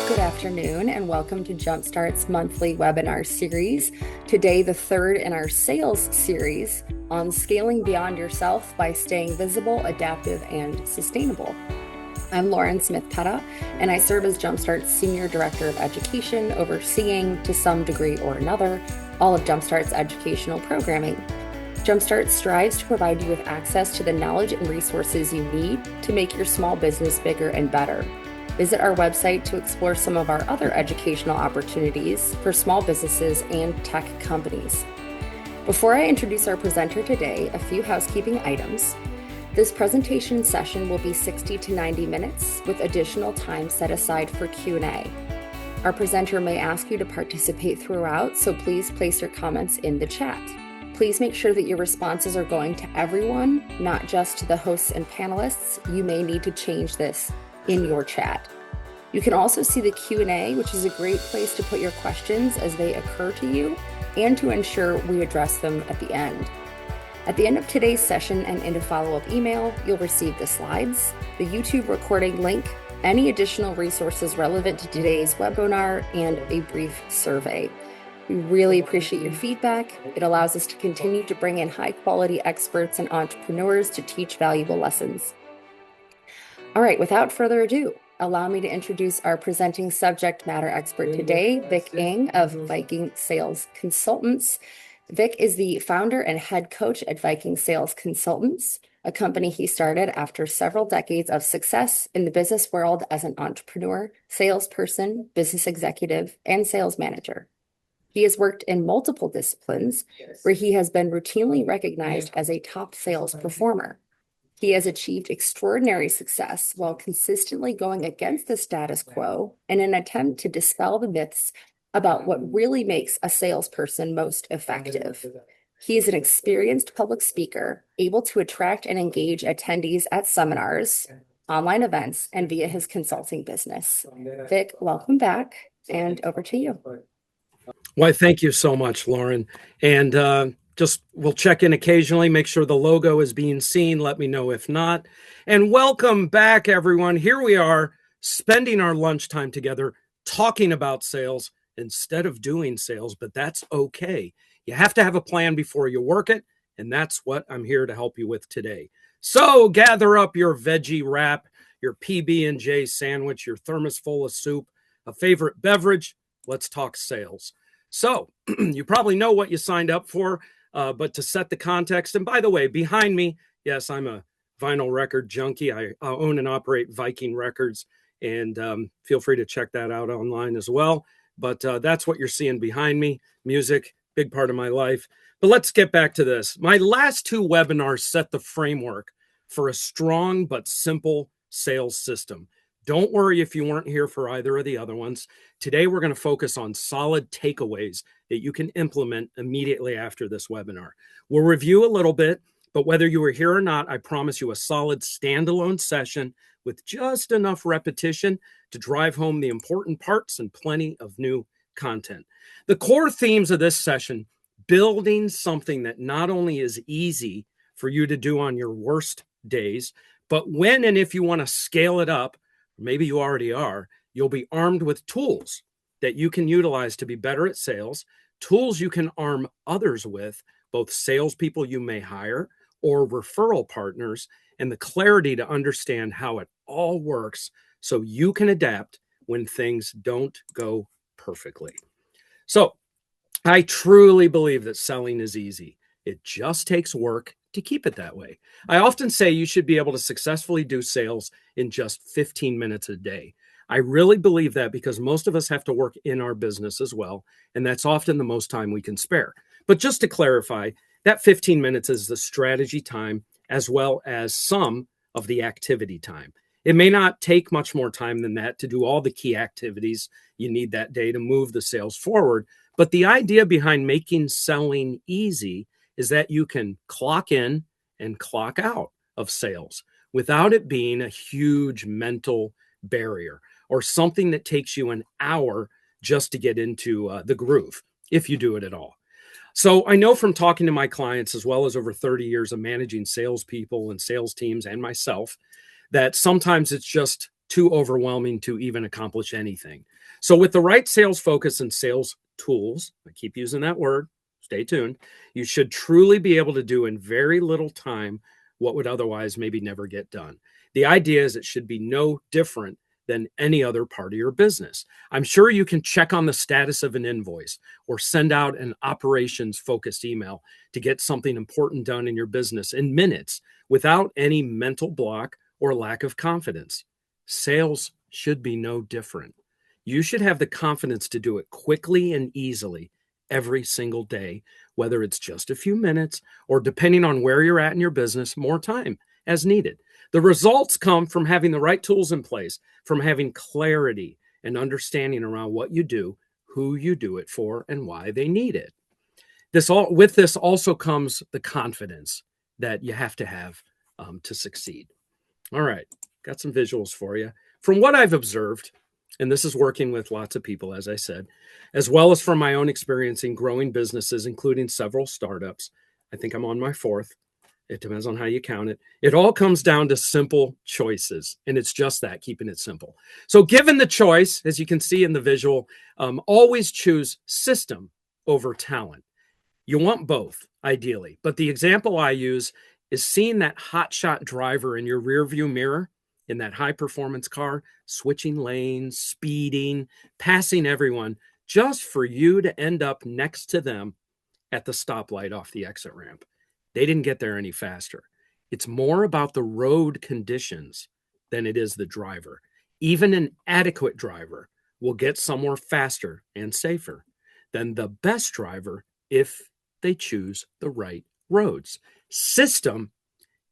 Good afternoon and welcome to Jumpstart's monthly webinar series. Today, the third in our sales series on scaling beyond yourself by staying visible, adaptive, and sustainable. I'm Lauren Smith-Petta, and I serve as Jumpstart's Senior Director of Education, overseeing, to some degree or another, all of Jumpstart's educational programming. Jumpstart strives to provide you with access to the knowledge and resources you need to make your small business bigger and better. Visit our website to explore some of our other educational opportunities for small businesses and tech companies. Before I introduce our presenter today, a few housekeeping items. This presentation session will be 60 to 90 minutes with additional time set aside for Q&A. Our presenter may ask you to participate throughout, so please place your comments in the chat. Please make sure that your responses are going to everyone, not just to the hosts and panelists. You may need to change this in your chat. You can also see the Q&A, which is a great place to put your questions as they occur to you and to ensure we address them at the end. At the end of today's session and in a follow-up email, you'll receive the slides, the YouTube recording link, any additional resources relevant to today's webinar, and a brief survey. We really appreciate your feedback. It allows us to continue to bring in high-quality experts and entrepreneurs to teach valuable lessons. All right, without further ado, allow me to introduce our presenting subject matter expert today, Vic Ng of Viking Sales Consultants. Vic is the founder and head coach at Viking Sales Consultants, a company he started after several decades of success in the business world as an entrepreneur, salesperson, business executive, and sales manager. He has worked in multiple disciplines where he has been routinely recognized as a top sales performer. He has achieved extraordinary success while consistently going against the status quo in an attempt to dispel the myths about what really makes a salesperson most effective. He is an experienced public speaker, able to attract and engage attendees at seminars, online events, and via his consulting business. Vic, welcome back, and over to you. Why, thank you so much, Lauren. And we'll check in occasionally, make sure the logo is being seen. Let me know if not. And welcome back, everyone. Here we are spending our lunchtime together talking about sales instead of doing sales, but that's okay. You have to have a plan before you work it, and that's what I'm here to help you with today. So gather up your veggie wrap, your PB&J sandwich, your thermos full of soup, a favorite beverage. Let's talk sales. So you probably know what you signed up for, but to set the context, and by the way, behind me, yes, I'm a vinyl record junkie. I own and operate Viking Records, and feel free to check that out online as well. But that's what you're seeing behind me. Music, big part of my life. But let's get back to this. My last two webinars set the framework for a strong but simple sales system. Don't worry if you weren't here for either of the other ones. Today, we're going to focus on solid takeaways that you can implement immediately after this webinar. We'll review a little bit, but whether you were here or not, I promise you a solid standalone session with just enough repetition to drive home the important parts and plenty of new content. The core themes of this session: building something that not only is easy for you to do on your worst days, but when and if you want to scale it up, maybe you already are, you'll be armed with tools that you can utilize to be better at sales, tools you can arm others with, both salespeople you may hire or referral partners, and the clarity to understand how it all works so you can adapt when things don't go perfectly. So I truly believe that selling is easy. It just takes work to keep it that way. I often say you should be able to successfully do sales in just 15 minutes a day. I really believe that because most of us have to work in our business as well, and that's often the most time we can spare. But just to clarify, that 15 minutes is the strategy time as well as some of the activity time. It may not take much more time than that to do all the key activities you need that day to move the sales forward, but the idea behind making selling easy is that you can clock in and clock out of sales without it being a huge mental barrier or something that takes you an hour just to get into the groove, if you do it at all. So I know from talking to my clients, as well as over 30 years of managing salespeople and sales teams and myself, that sometimes it's just too overwhelming to even accomplish anything. So with the right sales focus and sales tools, I keep using that word, stay tuned, you should truly be able to do in very little time what would otherwise maybe never get done. The idea is it should be no different than any other part of your business. I'm sure you can check on the status of an invoice or send out an operations focused email to get something important done in your business in minutes without any mental block or lack of confidence. Sales should be no different. You should have the confidence to do it quickly and easily every single day, whether it's just a few minutes or, depending on where you're at in your business, more time as needed. The results come from having the right tools in place, from having clarity and understanding around what you do, who you do it for, and why they need it. With this also comes the confidence that you have to have to succeed. All right, got some visuals for you. From what I've observed, and this is working with lots of people, as I said, as well as from my own experience in growing businesses, including several startups. I think I'm on my fourth. It depends on how you count it. It all comes down to simple choices, and it's just that, keeping it simple. So given the choice, as you can see in the visual, always choose system over talent. You want both, ideally, but the example I use is seeing that hotshot driver in your rearview mirror in that high performance car, switching lanes, speeding, passing everyone, just for you to end up next to them at the stoplight off the exit ramp. They didn't get there any faster. It's more about the road conditions than it is the driver. Even an adequate driver will get somewhere faster and safer than the best driver if they choose the right roads. System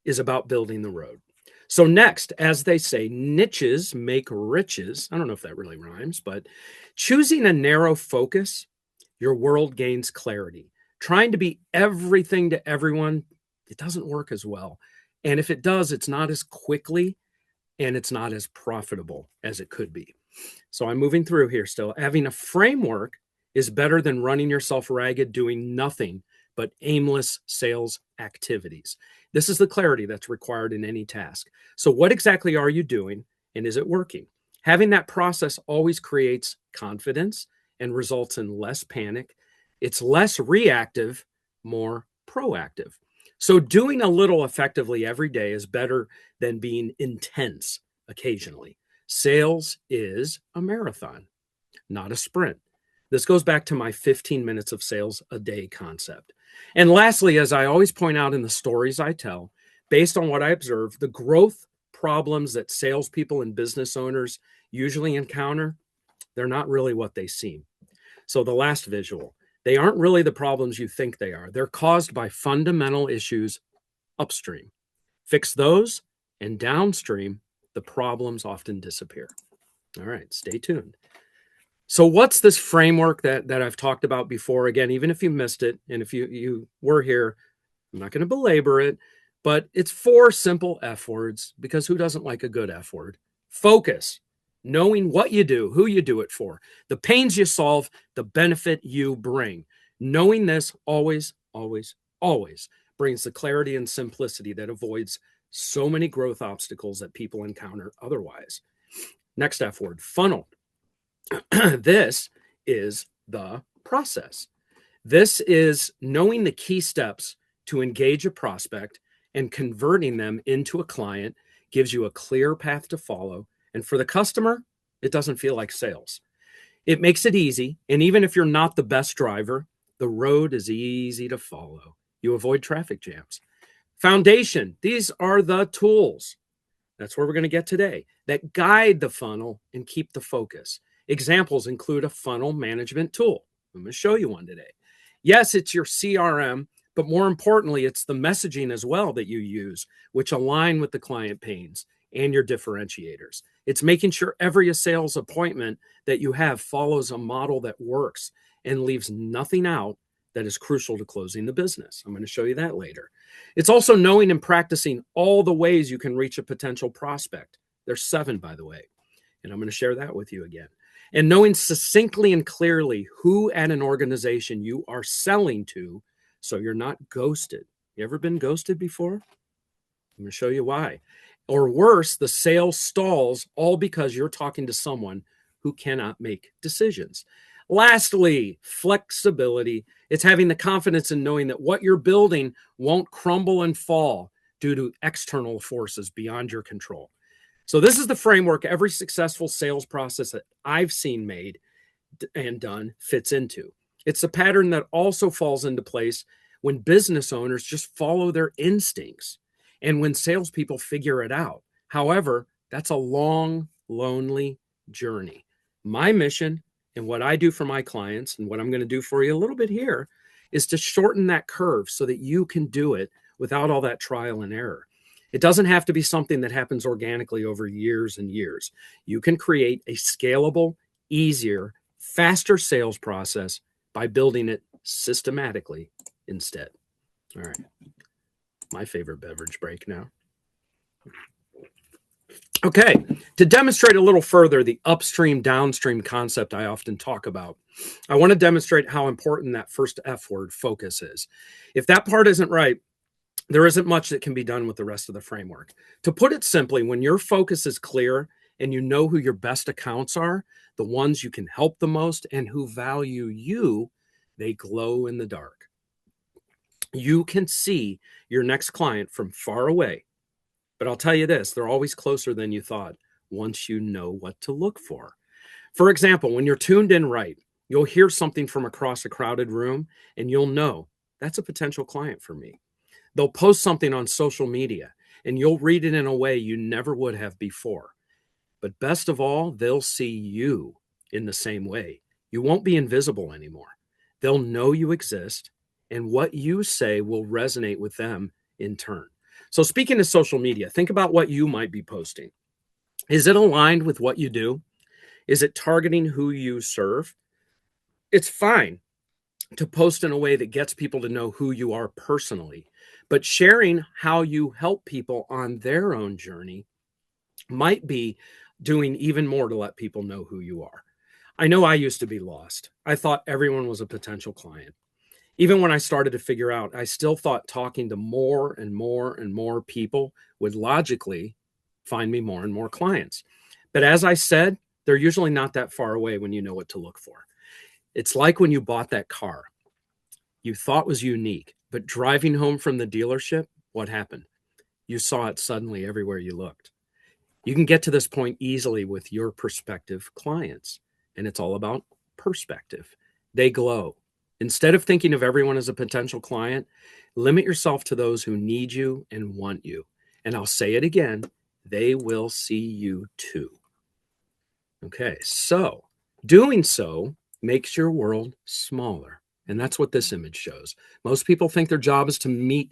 is about building the road. So next, as they say, niches make riches. I don't know if that really rhymes, but choosing a narrow focus, your world gains clarity. Trying to be everything to everyone, it doesn't work as well. And if it does, it's not as quickly and it's not as profitable as it could be. So I'm moving through here still. Having a framework is better than running yourself ragged, doing nothing but aimless sales activities. This is the clarity that's required in any task. So what exactly are you doing, and is it working? Having that process always creates confidence and results in less panic. It's less reactive, more proactive. So doing a little effectively every day is better than being intense occasionally. Sales is a marathon, not a sprint. This goes back to my 15 minutes of sales a day concept. And lastly, as I always point out in the stories I tell, based on what I observe, the growth problems that salespeople and business owners usually encounter, they're not really what they seem. So the last visual, they aren't really the problems you think they are. They're caused by fundamental issues upstream. Fix those, and downstream, the problems often disappear. All right, stay tuned. So what's this framework that I've talked about before? Again, even if you missed it, and if you were here, I'm not going to belabor it, but it's 4 simple F words, because who doesn't like a good F word? Focus, knowing what you do, who you do it for, the pains you solve, the benefit you bring. Knowing this always, always, always brings the clarity and simplicity that avoids so many growth obstacles that people encounter otherwise. Next F word, funnel. This is the process. This is knowing the key steps to engage a prospect and converting them into a client gives you a clear path to follow. And for the customer, it doesn't feel like sales. It makes it easy. And even if you're not the best driver, the road is easy to follow. You avoid traffic jams. Foundation. These are the tools. That's where we're going to get today, that guide the funnel and keep the focus. Examples include a funnel management tool. I'm going to show you one today. Yes, it's your CRM, but more importantly, it's the messaging as well that you use, which align with the client pains and your differentiators. It's making sure every sales appointment that you have follows a model that works and leaves nothing out that is crucial to closing the business. I'm going to show you that later. It's also knowing and practicing all the ways you can reach a potential prospect. There's 7, by the way, and I'm going to share that with you again. And knowing succinctly and clearly who at an organization you are selling to so you're not ghosted. You ever been ghosted before? I'm going to show you why. Or worse, the sale stalls all because you're talking to someone who cannot make decisions. Lastly, flexibility. It's having the confidence in knowing that what you're building won't crumble and fall due to external forces beyond your control. So this is the framework every successful sales process that I've seen made and done fits into. It's a pattern that also falls into place when business owners just follow their instincts and when salespeople figure it out. However, that's a long, lonely journey. My mission and what I do for my clients and what I'm going to do for you a little bit here is to shorten that curve so that you can do it without all that trial and error. It doesn't have to be something that happens organically over years and years. You can create a scalable, easier, faster sales process by building it systematically instead. All right. My favorite beverage break now. Okay. To demonstrate a little further the upstream, downstream concept I often talk about, I want to demonstrate how important that first F word, focus, is. If that part isn't right, there isn't much that can be done with the rest of the framework. To put it simply, when your focus is clear and you know who your best accounts are, the ones you can help the most and who value you, they glow in the dark. You can see your next client from far away, but I'll tell you this, they're always closer than you thought once you know what to look for. For example, when you're tuned in right, you'll hear something from across a crowded room and you'll know that's a potential client for me. They'll post something on social media and you'll read it in a way you never would have before. But best of all, they'll see you in the same way. You won't be invisible anymore. They'll know you exist and what you say will resonate with them in turn. So speaking of social media, think about what you might be posting. Is it aligned with what you do? Is it targeting who you serve? It's fine to post in a way that gets people to know who you are personally, but sharing how you help people on their own journey might be doing even more to let people know who you are. I know I used to be lost. I thought everyone was a potential client. Even when I started to figure out, I still thought talking to more and more and more people would logically find me more and more clients. But as I said, they're usually not that far away when you know what to look for. It's like when you bought that car you thought was unique, but driving home from the dealership, what happened? You saw it suddenly everywhere you looked. You can get to this point easily with your prospective clients, and it's all about perspective. They glow. Instead of thinking of everyone as a potential client, limit yourself to those who need you and want you. And I'll say it again, they will see you too. Okay, so doing so makes your world smaller. And that's what this image shows. Most people think their job is to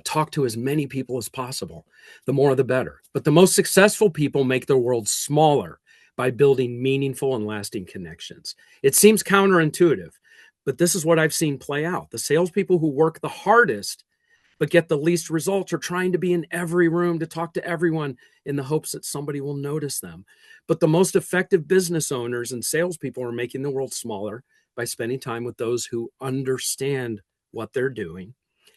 talk to as many people as possible. The more, the better. But the most successful people make their world smaller by building meaningful and lasting connections. It seems counterintuitive, but this is what I've seen play out. The salespeople who work the hardest but get the least results are trying to be in every room to talk to everyone in the hopes that somebody will notice them. But the most effective business owners and salespeople are making the world smaller by spending time with those who understand what they're doing.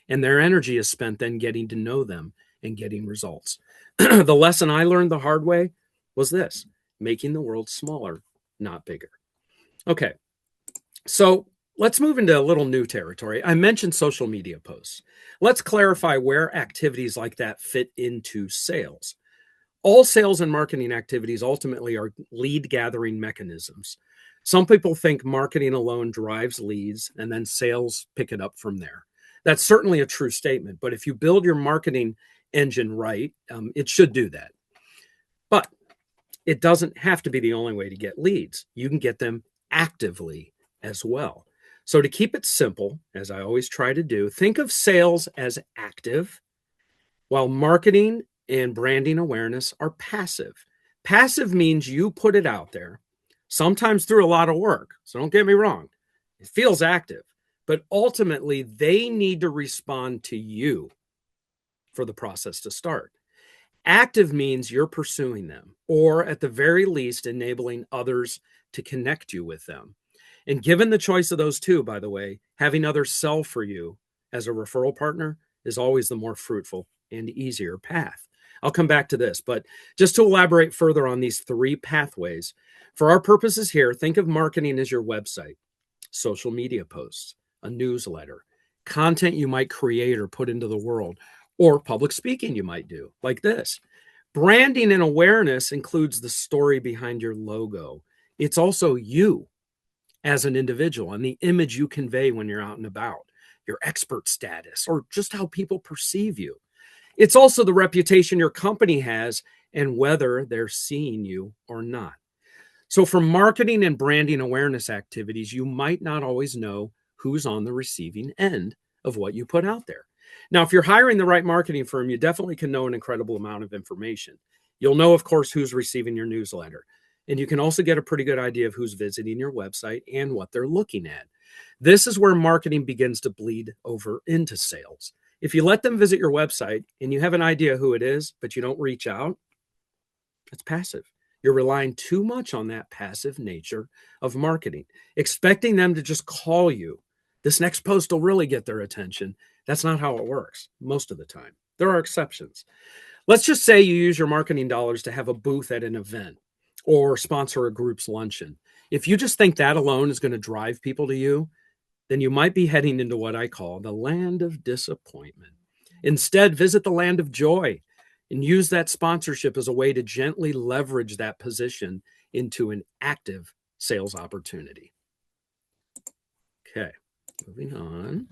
And their energy is spent then getting to know them and getting results. The lesson I learned the hard way was this: making the world smaller, not bigger. Okay, so let's move into a little new territory. I mentioned social media posts. Let's clarify where activities like that fit into sales. All sales and marketing activities ultimately are lead gathering mechanisms. Some people think marketing alone drives leads and then sales pick it up from there. That's certainly a true statement, but if you build your marketing engine right, it should do that. But it doesn't have to be the only way to get leads. You can get them actively as well. So to keep it simple, as I always try to do, think of sales as active, while marketing and branding awareness are passive. Passive means you put it out there, sometimes through a lot of work. So don't get me wrong. It feels active, but ultimately they need to respond to you for the process to start. Active means you're pursuing them, or at the very least, enabling others to connect you with them. And given the choice of those two, by the way, having others sell for you as a referral partner is always the more fruitful and easier path. I'll come back to this, but just to elaborate further on these three pathways, for our purposes here, think of marketing as your website, social media posts, a newsletter, content you might create or put into the world, or public speaking you might do, like this. Branding and awareness includes the story behind your logo. It's also you as an individual and the image you convey when you're out and about, your expert status, or just how people perceive you. It's also the reputation your company has and whether they're seeing you or not. So, for marketing and branding awareness activities, you might not always know who's on the receiving end of what you put out there. Now, if you're hiring the right marketing firm, you definitely can know an incredible amount of information. You'll know, of course, who's receiving your newsletter. And you can also get a pretty good idea of who's visiting your website and what they're looking at. This is where marketing begins to bleed over into sales. If you let them visit your website and you have an idea who it is, but you don't reach out, it's passive. You're relying too much on that passive nature of marketing, expecting them to just call you. This next post will really get their attention. That's not how it works most of the time. There are exceptions. Let's just say you use your marketing dollars to have a booth at an event or sponsor a group's luncheon. If you just think that alone is going to drive people to you, then you might be heading into what I call the land of disappointment. Instead, visit the land of joy and use that sponsorship as a way to gently leverage that position into an active sales opportunity. Okay, moving on.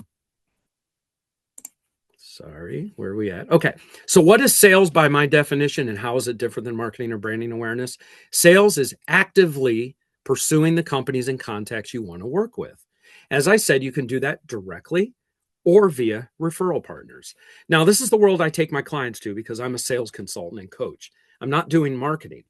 Sorry, where are we at? Okay, so what is sales by my definition, and how is it different than marketing or branding awareness? Sales is actively pursuing the companies and contacts you want to work with. As I said, you can do that directly or via referral partners. Now, this is the world I take my clients to because I'm a sales consultant and coach. I'm not doing marketing,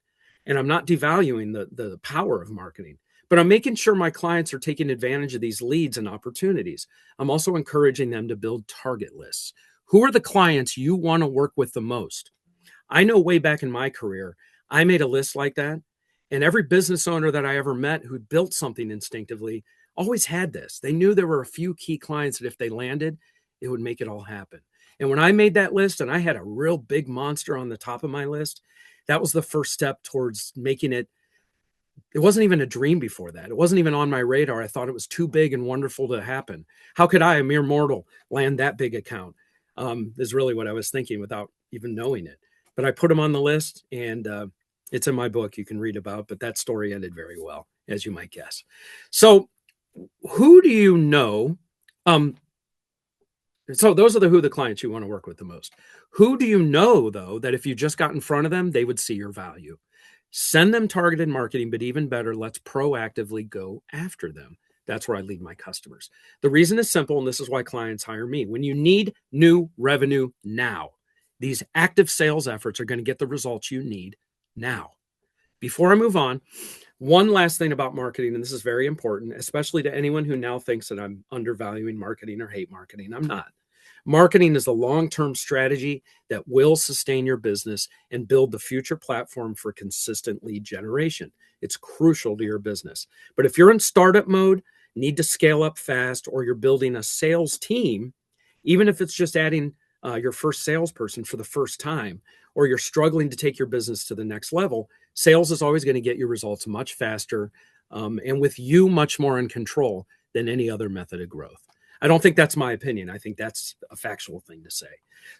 and I'm not devaluing the power of marketing, but I'm making sure my clients are taking advantage of these leads and opportunities. I'm also encouraging them to build target lists. Who are the clients you want to work with the most? I know way back in my career, I made a list like that, and every business owner that I ever met who built something instinctively always had this. They knew there were a few key clients that if they landed, it would make it all happen. And when I made that list and I had a real big monster on the top of my list, that was the first step towards making it. It wasn't even a dream before that. It wasn't even on my radar. I thought it was too big and wonderful to happen. How could I, a mere mortal, land that big account? Is really what I was thinking without even knowing it. But I put them on the list, and it's in my book you can read about, but that story ended very well, as you might guess. So who do you know? So those are who the clients you want to work with the most. Who do you know, though, that if you just got in front of them, they would see your value? Send them targeted marketing, but even better, let's proactively go after them. That's where I lead my customers. The reason is simple, and this is why clients hire me. When you need new revenue now, these active sales efforts are going to get the results you need now. Before I move on, one last thing about marketing, and this is very important, especially to anyone who now thinks that I'm undervaluing marketing or hate marketing. I'm not. Marketing is a long-term strategy that will sustain your business and build the future platform for consistent lead generation. It's crucial to your business. But if you're in startup mode, need to scale up fast, or you're building a sales team, even if it's just adding your first salesperson for the first time, or you're struggling to take your business to the next level, sales is always going to get you results much faster and with you much more in control than any other method of growth. I don't think that's my opinion. I think that's a factual thing to say.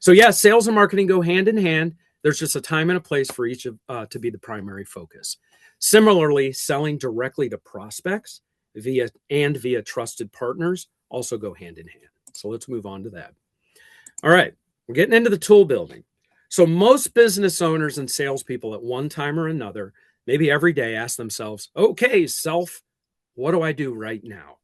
So yeah, sales and marketing go hand in hand. There's just a time and a place for each to be the primary focus. Similarly, selling directly to prospects via trusted partners also go hand in hand. So let's move on to that. All right, we're getting into the tool building. So most business owners and salespeople at one time or another, maybe every day, ask themselves, okay, self, what do I do right now?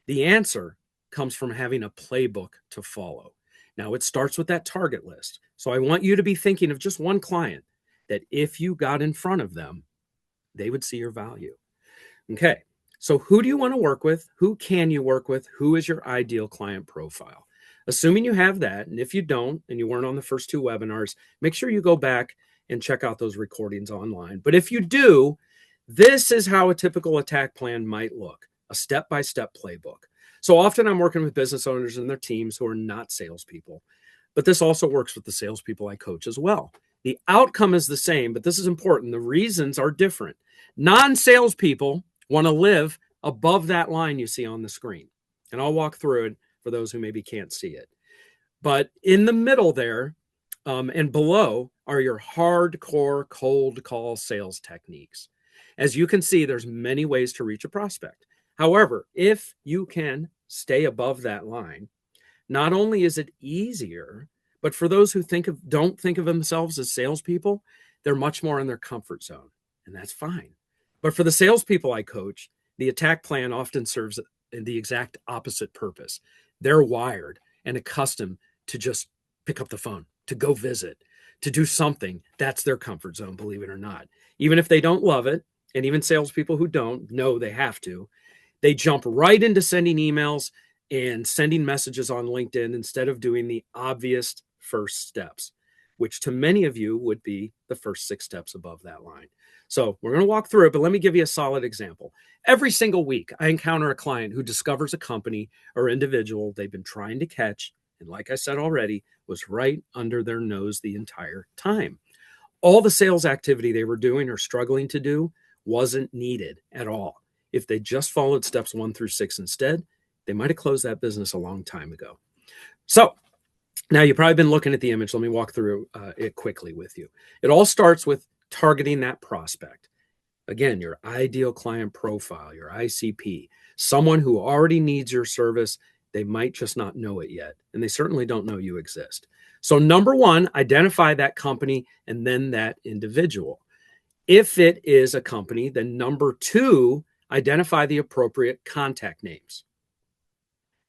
The answer comes from having a playbook to follow. Now, it starts with that target list. So I want you to be thinking of just one client that if you got in front of them, they would see your value. Okay, so who do you want to work with? Who can you work with? Who is your ideal client profile? Assuming you have that, and if you don't, and you weren't on the first two webinars, make sure you go back and check out those recordings online. But if you do, this is how a typical attack plan might look, a step-by-step playbook. So often I'm working with business owners and their teams who are not salespeople, but this also works with the salespeople I coach as well. The outcome is the same, but this is important. The reasons are different. Non-salespeople want to live above that line you see on the screen. And I'll walk through it for those who maybe can't see it. But in the middle there and below are your hardcore cold call sales techniques. As you can see, there's many ways to reach a prospect. However, if you can stay above that line, not only is it easier, but for those who don't think of themselves as salespeople, they're much more in their comfort zone, and that's fine. But for the salespeople I coach, the attack plan often serves the exact opposite purpose. They're wired and accustomed to just pick up the phone, to go visit, to do something. That's their comfort zone, believe it or not. Even if they don't love it, and even salespeople who don't know they have to, they jump right into sending emails and sending messages on LinkedIn instead of doing the obvious first steps, which to many of you would be the first 6 steps above that line. So we're going to walk through it, but let me give you a solid example. Every single week, I encounter a client who discovers a company or individual they've been trying to catch, and like I said already, was right under their nose the entire time. All the sales activity they were doing or struggling to do wasn't needed at all. If they just followed steps 1 through 6 instead, they might have closed that business a long time ago. So now you've probably been looking at the image. Let me walk through it quickly with you. It all starts with targeting that prospect. Again, your ideal client profile, your ICP, someone who already needs your service. They might just not know it yet, and they certainly don't know you exist. So number 1, identify that company and then that individual. If it is a company, then number 2, identify the appropriate contact names.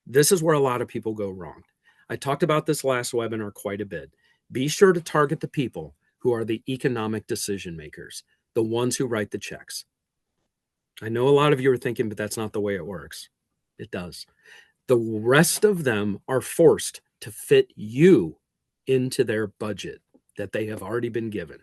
This is where a lot of people go wrong. I talked about this last webinar quite a bit. Be sure to target the people who are the economic decision makers, the ones who write the checks. I know a lot of you are thinking, but that's not the way it works. It does. The rest of them are forced to fit you into their budget that they have already been given.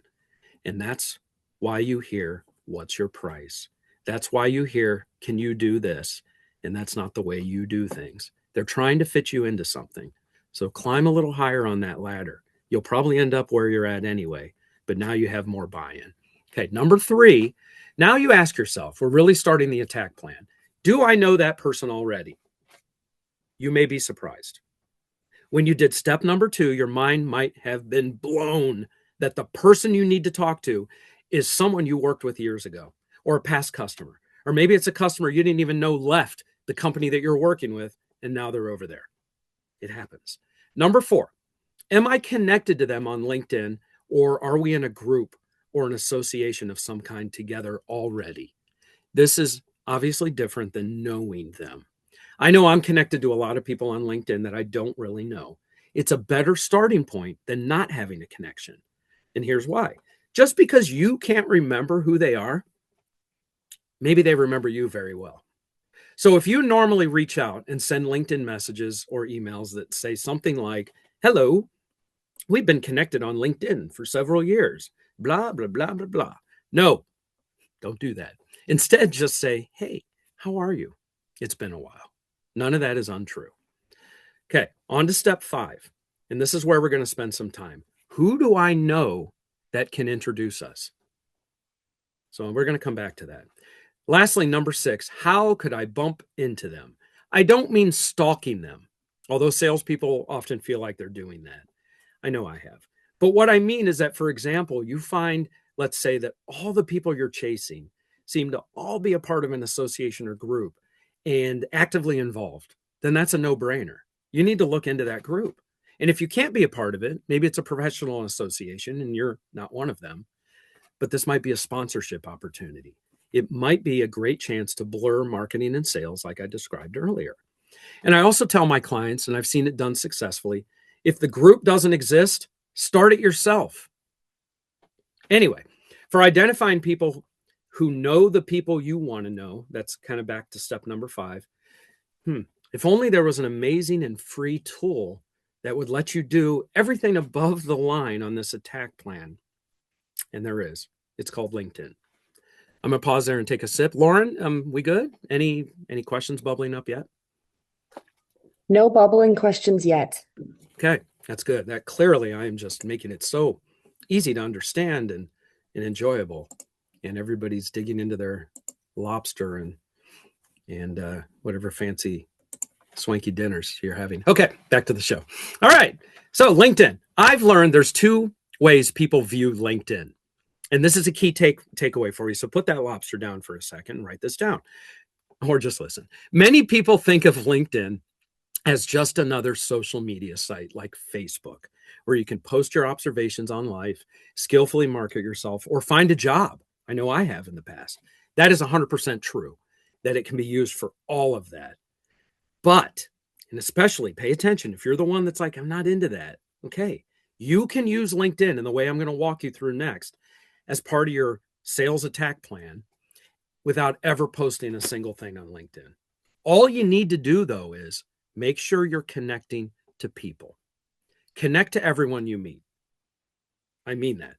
And that's why you hear, what's your price? That's why you hear, can you do this? And that's not the way you do things. They're trying to fit you into something. So climb a little higher on that ladder. You'll probably end up where you're at anyway, but now you have more buy-in. Okay, number 3, now you ask yourself, we're really starting the attack plan. Do I know that person already? You may be surprised. When you did step number 2, your mind might have been blown that the person you need to talk to is someone you worked with years ago, or a past customer, or maybe it's a customer you didn't even know left the company that you're working with, and now they're over there. It happens. Number 4, am I connected to them on LinkedIn, or are we in a group or an association of some kind together already? This is obviously different than knowing them. I know I'm connected to a lot of people on LinkedIn that I don't really know. It's a better starting point than not having a connection. And here's why. Just because you can't remember who they are, maybe they remember you very well. So if you normally reach out and send LinkedIn messages or emails that say something like, hello, we've been connected on LinkedIn for several years, blah, blah, blah, blah, blah. No, don't do that. Instead, just say, hey, how are you? It's been a while. None of that is untrue. Okay, on to step 5. And this is where we're going to spend some time. Who do I know that can introduce us? So we're going to come back to that. Lastly, number 6, how could I bump into them? I don't mean stalking them, although salespeople often feel like they're doing that. I know I have. But what I mean is that, for example, you find, let's say that all the people you're chasing seem to all be a part of an association or group and actively involved. Then that's a no-brainer. You need to look into that group. And if you can't be a part of it, maybe it's a professional association and you're not one of them, but this might be a sponsorship opportunity. It might be a great chance to blur marketing and sales like I described earlier. And I also tell my clients, and I've seen it done successfully, if the group doesn't exist, start it yourself. Anyway, for identifying people who know the people you want to know, that's kind of back to step number 5. If only there was an amazing and free tool that would let you do everything above the line on this attack plan. And there is. It's called LinkedIn. I'm going to pause there and take a sip. Lauren, we good? Any questions bubbling up yet? No bubbling questions yet. Okay, that's good. That clearly I am just making it so easy to understand and enjoyable. And everybody's digging into their lobster and whatever fancy swanky dinners you're having. Okay, back to the show. All right. So LinkedIn. I've learned there's two ways people view LinkedIn. And this is a key takeaway for you. So put that lobster down for a second and write this down. Or just listen. Many people think of LinkedIn as just another social media site like Facebook, where you can post your observations on life, skillfully market yourself, or find a job. I know I have in the past. That is 100% true, that it can be used for all of that. But, and especially pay attention, if you're the one that's like, I'm not into that, okay, you can use LinkedIn in the way I'm going to walk you through next as part of your sales attack plan without ever posting a single thing on LinkedIn. All you need to do, though, is make sure you're connecting to people. Connect to everyone you meet. I mean that.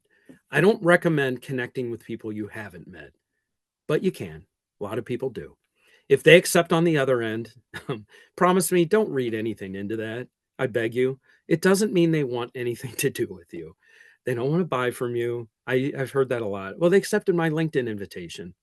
I don't recommend connecting with people you haven't met, but you can. A lot of people do. If they accept on the other end, promise me, don't read anything into that. I beg you. It doesn't mean they want anything to do with you. They don't want to buy from you. I've heard that a lot. Well, they accepted my LinkedIn invitation.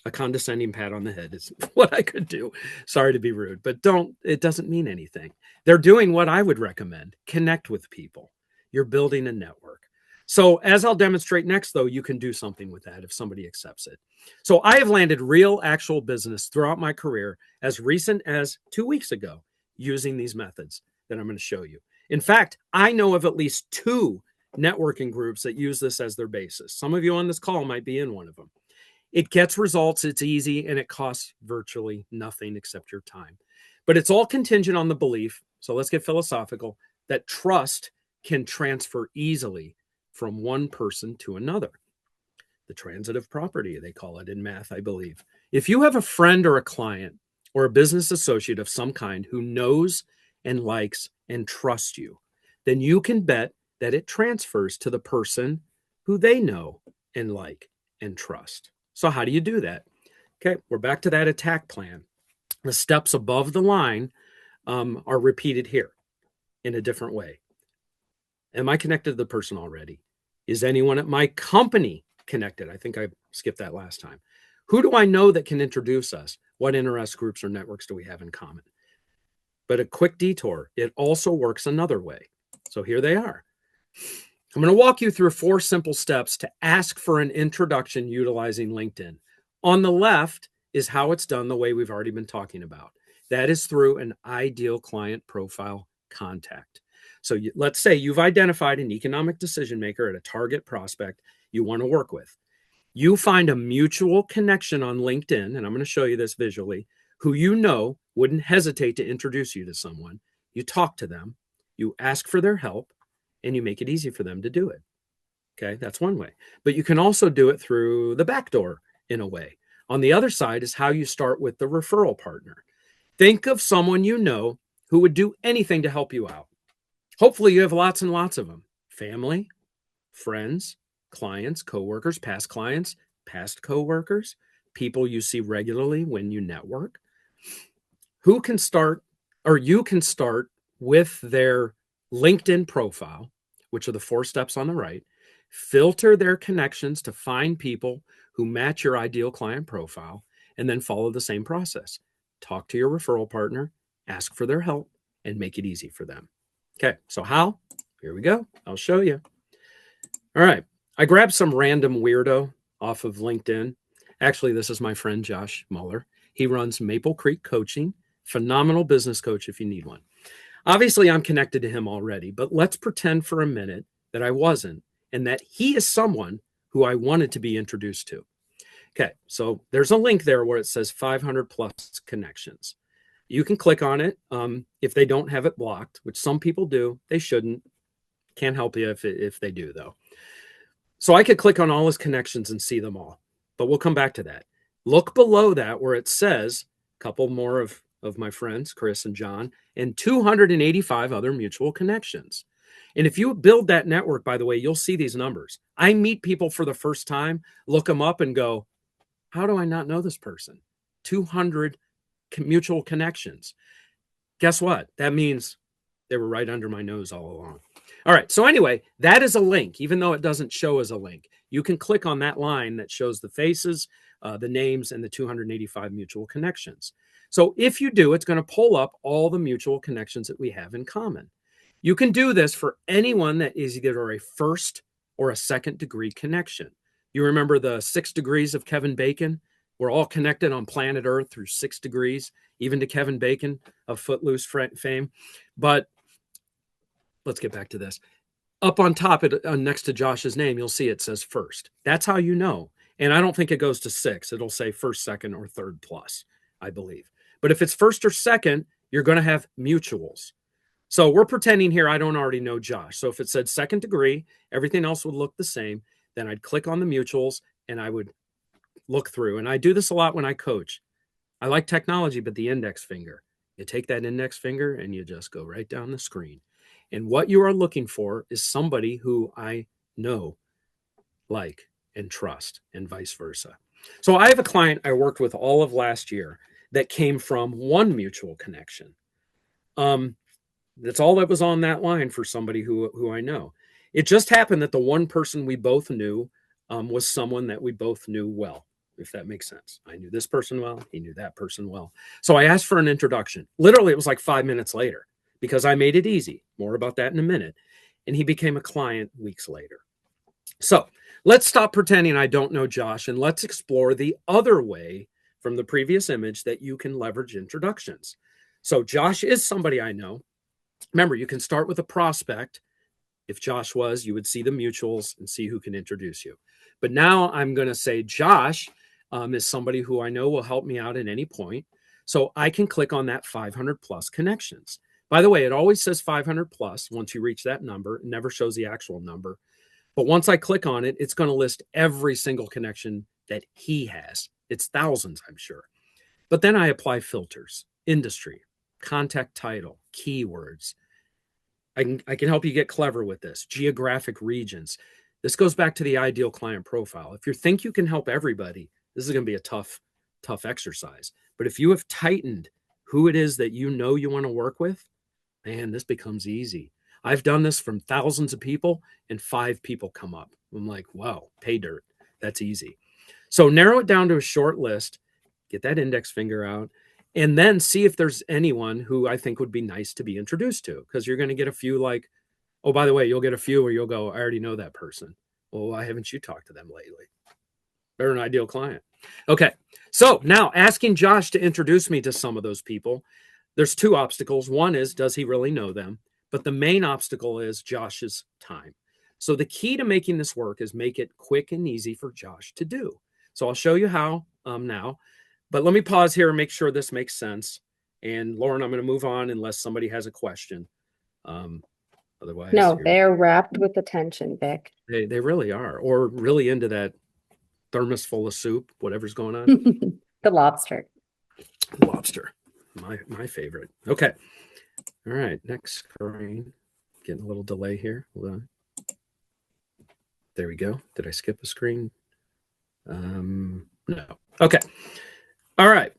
A condescending pat on the head is what I could do. Sorry to be rude, but it doesn't mean anything. They're doing what I would recommend. Connect with people. You're building a network. So as I'll demonstrate next, though, you can do something with that if somebody accepts it. So I have landed real actual business throughout my career as recent as 2 weeks ago using these methods that I'm going to show you. In fact, I know of at least 2 networking groups that use this as their basis. Some of you on this call might be in one of them. It gets results, it's easy, and it costs virtually nothing except your time. But it's all contingent on the belief, so let's get philosophical, that trust can transfer easily from one person to another. The transitive property, they call it in math, I believe. If you have a friend or a client or a business associate of some kind who knows and likes and trusts you, then you can bet that it transfers to the person who they know and like and trust. So how do you do that? Okay, we're back to that attack plan. The steps above the line are repeated here in a different way. Am I connected to the person already? Is anyone at my company connected? I think I skipped that last time. Who do I know that can introduce us? What interest groups or networks do we have in common? But a quick detour, it also works another way. So here they are. I'm going to walk you through 4 simple steps to ask for an introduction utilizing LinkedIn. On the left is how it's done the way we've already been talking about. That is through an ideal client profile contact. So let's say you've identified an economic decision maker at a target prospect you want to work with. You find a mutual connection on LinkedIn, and I'm going to show you this visually, who you know wouldn't hesitate to introduce you to someone. You talk to them, you ask for their help, and you make it easy for them to do it. Okay, that's one way. But you can also do it through the back door in a way. On the other side is how you start with the referral partner. Think of someone you know who would do anything to help you out. Hopefully you have lots and lots of them. Family, friends, clients, coworkers, past clients, past coworkers, people you see regularly when you network. Who can start, or you can start with their LinkedIn profile, which are the 4 steps on the right. Filter their connections to find people who match your ideal client profile, and then follow the same process. Talk to your referral partner, ask for their help, and make it easy for them. Okay, so how? Here we go. I'll show you. All right, I grabbed some random weirdo off of LinkedIn. Actually, this is my friend Josh Muller. He runs Maple Creek Coaching, phenomenal business coach if you need one. Obviously, I'm connected to him already, but let's pretend for a minute that I wasn't and that he is someone who I wanted to be introduced to. Okay, so there's a link there where it says 500 plus connections. You can click on it if they don't have it blocked, which some people do. They shouldn't. Can't help you if they do, though. So I could click on all his connections and see them all, but we'll come back to that. Look below that where it says a couple more of my friends, Chris and John, and 285 other mutual connections. And if you build that network, by the way, you'll see these numbers. I meet people for the first time, look them up and go, how do I not know this person? 200 mutual connections. Guess what? That means They were right under my nose all along. All right. So anyway, that is a link, even though it doesn't show as a link. You can click on that line that shows the faces, the names, and the 285 mutual connections. So if you do, it's going to pull up all the mutual connections that we have in common. You can do this for anyone that is either a first or a second degree connection. You remember the 6 degrees of Kevin Bacon? We're all connected on planet Earth through 6 degrees, even to Kevin Bacon of Footloose fame. But let's get back to this. Up on top, next to Josh's name, you'll see it says first. That's how you know. And I don't think it goes to 6. It'll say first, second, or third plus, I believe. But if it's first or second, you're going to have mutuals. So we're pretending here I don't already know Josh. So if it said second degree, everything else would look the same. Then I'd click on the mutuals and I would look through. And I do this a lot when I coach. I like technology, but the index finger. You take that index finger and you just go right down the screen. And what you are looking for is somebody who I know, like, and trust, and vice versa. So I have a client I worked with all of last year that came from one mutual connection. That's all that was on that line for somebody who I know. It just happened that the one person we both knew was someone that we both knew well, if that makes sense. I knew this person well. He knew that person well. So I asked for an introduction. Literally, it was like 5 minutes later because I made it easy. More about that in a minute. And he became a client weeks later. So let's stop pretending I don't know Josh and let's explore the other way from the previous image that you can leverage introductions. So Josh is somebody I know. Remember, you can start with a prospect. If Josh was, you would see the mutuals and see who can introduce you. But now I'm going to say Josh is somebody who I know will help me out at any point. So I can click on that 500 plus connections. By the way, it always says 500 plus once you reach that number. It never shows the actual number. But once I click on it, it's going to list every single connection that he has. It's thousands, I'm sure. But then I apply filters, industry, contact title, keywords. I can help you get clever with this. Geographic regions. This goes back to the ideal client profile. If you think you can help everybody, this is going to be a tough exercise. But if you have tightened who it is that you know you want to work with, man, this becomes easy. I've done this from thousands of people and 5 people come up. I'm like, wow, pay dirt. That's easy. So narrow it down to a short list, get that index finger out, and then see if there's anyone who I think would be nice to be introduced to. Because you're going to get a few like, oh, by the way, you'll get a few where you'll go, I already know that person. Well, why haven't you talked to them lately? They're an ideal client. Okay. So now asking Josh to introduce me to some of those people, there's 2 obstacles. One is, does he really know them? But the main obstacle is Josh's time. So the key to making this work is make it quick and easy for Josh to do. So I'll show you how now. But let me pause here and make sure this makes sense. And Lauren, I'm going to move on unless somebody has a question. Otherwise, No, they're wrapped with attention, Vic. They really are, or really into that thermos full of soup, whatever's going on. The lobster. Lobster, my favorite. Okay. All right, next screen. Getting a little delay here. Hold on. There we go. Did I skip a screen? No. Okay. All right.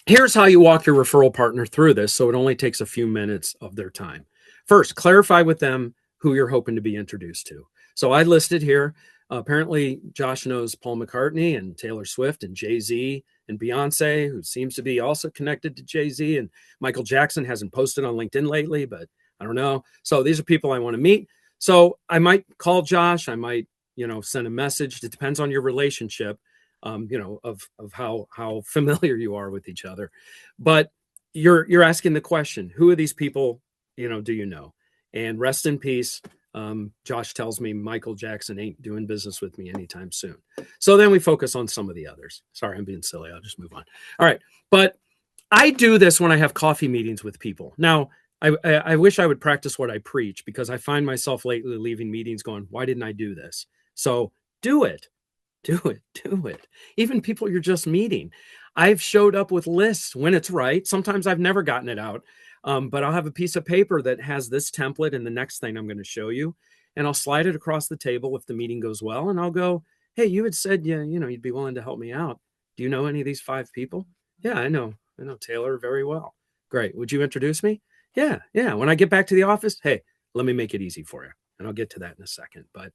Here's how you walk your referral partner through this, so it only takes a few minutes of their time. First, clarify with them who you're hoping to be introduced to. So I listed here, apparently Josh knows Paul McCartney and Taylor Swift and Jay-Z and Beyonce, who seems to be also connected to Jay-Z, and Michael Jackson hasn't posted on LinkedIn lately, but I don't know. So these are people I want to meet. So I might call Josh. I might, send a message. It depends on your relationship, of how familiar you are with each other. But you're asking the question, who are these people, do you know? And rest in peace. Josh tells me Michael Jackson ain't doing business with me anytime soon. So then we focus on some of the others. Sorry, I'm being silly. I'll just move on. All right. But I do this when I have coffee meetings with people. Now, I wish I would practice what I preach, because I find myself lately leaving meetings going, why didn't I do this? So do it. Do it. Even people you're just meeting. I've showed up with lists when it's right. Sometimes I've never gotten it out. But I'll have a piece of paper that has this template and the next thing I'm going to show you. And I'll slide it across the table if the meeting goes well. And I'll go, hey, you had said, you'd be willing to help me out. Do you know any of these 5 people? Yeah, I know Taylor very well. Great. Would you introduce me? Yeah, yeah. When I get back to the office, hey, let me make it easy for you. And I'll get to that in a second. But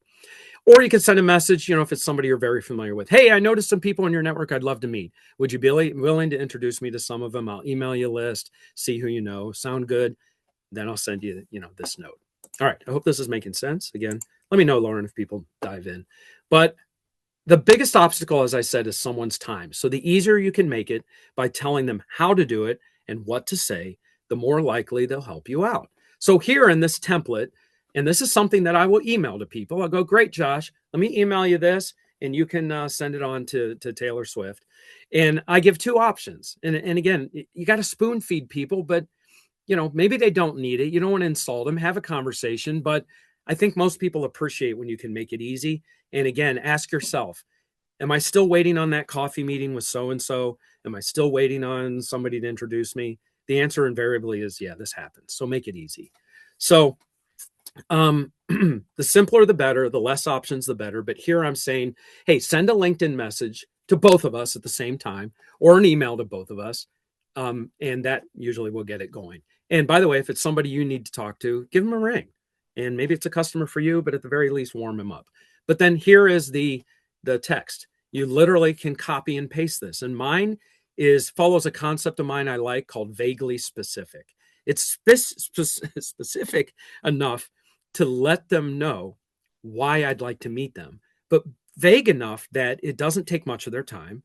or you can send a message, if it's somebody you're very familiar with. Hey, I noticed some people in your network I'd love to meet. Would you be willing to introduce me to some of them? I'll email you a list, see who you know. Sound good? Then I'll send you, this note. All right. I hope this is making sense. Again, let me know, Lauren, if people dive in. But the biggest obstacle, as I said, is someone's time. So the easier you can make it by telling them how to do it and what to say, the more likely they'll help you out. So here in this template, and this is something that I will email to people. I'll go, great, Josh, let me email you this, and you can send it on to Taylor Swift. And I give two options. And again, you got to spoon feed people, but maybe they don't need it. You don't want to insult them. Have a conversation. But I think most people appreciate when you can make it easy. And again, ask yourself, am I still waiting on that coffee meeting with so-and-so? Am I still waiting on somebody to introduce me? The answer invariably is, yeah, this happens. So make it easy. So the simpler, the better, the less options, the better. But here I'm saying, hey, send a LinkedIn message to both of us at the same time or an email to both of us. And that usually will get it going. And by the way, if it's somebody you need to talk to, give them a ring. And maybe it's a customer for you, but at the very least, warm them up. But then here is the text. You literally can copy and paste this. And mine follows a concept of mine I like called vaguely specific. It's specific enough to let them know why I'd like to meet them, but vague enough that it doesn't take much of their time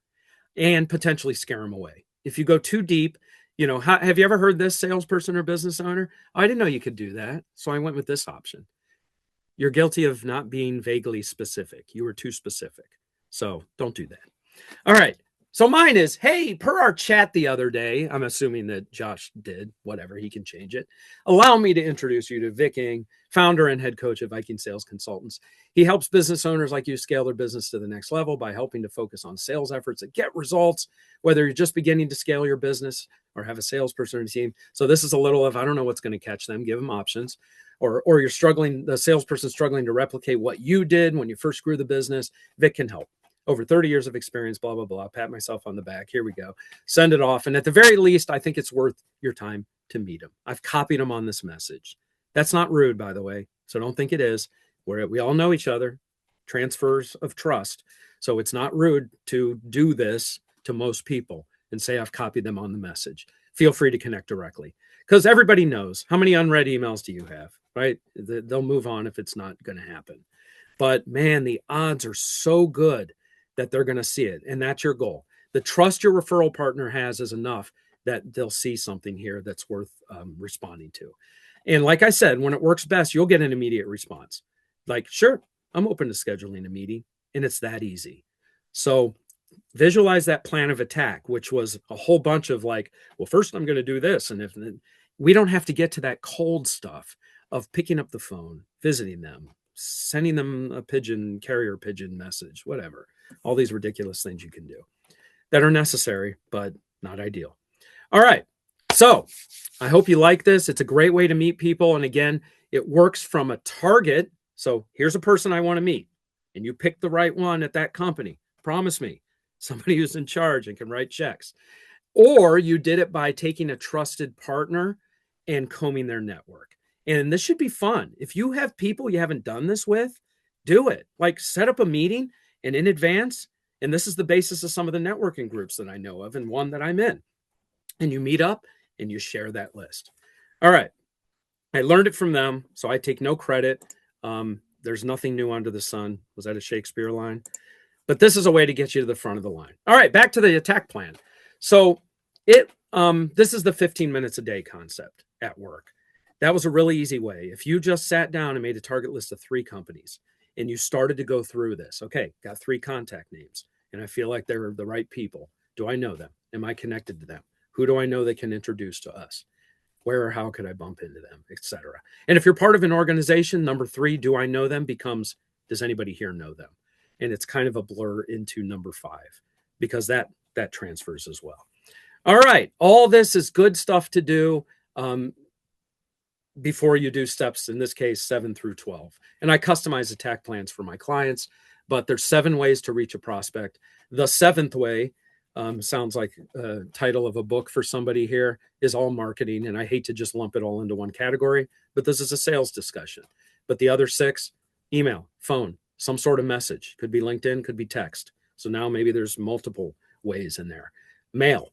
and potentially scare them away. If you go too deep, have you ever heard this, salesperson or business owner? Oh, I didn't know you could do that. So I went with this option. You're guilty of not being vaguely specific. You were too specific. So don't do that. All right. So mine is, hey, per our chat the other day, I'm assuming that Josh did, whatever, he can change it. Allow me to introduce you to Viking, founder and head coach of Viking Sales Consultants. He helps business owners like you scale their business to the next level by helping to focus on sales efforts that get results, whether you're just beginning to scale your business or have a salesperson on your team. So this is a little of, I don't know what's going to catch them, give them options. Or you're struggling, the salesperson struggling to replicate what you did when you first grew the business. Vic can help. Over 30 years of experience, blah, blah, blah. Pat myself on the back. Here we go. Send it off. And at the very least, I think it's worth your time to meet him. I've copied him on this message. That's not rude, by the way. So don't think it is. We all know each other. Transfers of trust. So it's not rude to do this to most people and say I've copied them on the message. Feel free to connect directly because everybody knows how many unread emails do you have, right? They'll move on if it's not going to happen. But man, the odds are so good that they're going to see it. And that's your goal. The trust your referral partner has is enough that they'll see something here that's worth responding to. And like I said, when it works best, you'll get an immediate response. Like, sure, I'm open to scheduling a meeting. And it's that easy. So visualize that plan of attack, which was a whole bunch of like, well, first I'm going to do this. And if we don't have to get to that cold stuff of picking up the phone, visiting them, sending them a carrier pigeon message, whatever. All these ridiculous things you can do that are necessary, but not ideal. All right. So I hope you like this. It's a great way to meet people. And again, it works from a target. So here's a person I want to meet. And you pick the right one at that company. Promise me, somebody who's in charge and can write checks. Or you did it by taking a trusted partner and combing their network. And this should be fun. If you have people you haven't done this with, do it. Like set up a meeting and in advance. And this is the basis of some of the networking groups that I know of and one that I'm in. And you meet up and you share that list. All right. I learned it from them, so I take no credit. There's nothing new under the sun. Was that a Shakespeare line? But this is a way to get you to the front of the line. All right, back to the attack plan. So this is the 15 minutes a day concept at work. That was a really easy way. If you just sat down and made a target list of 3 companies and you started to go through this, okay, got 3 contact names and I feel like they're the right people. Do I know them? Am I connected to them? Who do I know they can introduce to us? Where or how could I bump into them, etc. And if you're part of an organization, number 3, do I know them becomes, does anybody here know them? And it's kind of a blur into number 5 because that transfers as well. All right. All this is good stuff to do before you do steps, in this case, 7 through 12. And I customize attack plans for my clients, but there's 7 ways to reach a prospect. The 7th way Sounds like a title of a book for somebody here, is all marketing. And I hate to just lump it all into one category, but this is a sales discussion. But the other six: email, phone, some sort of message. Could be LinkedIn, could be text. So now maybe there's multiple ways in there. Mail.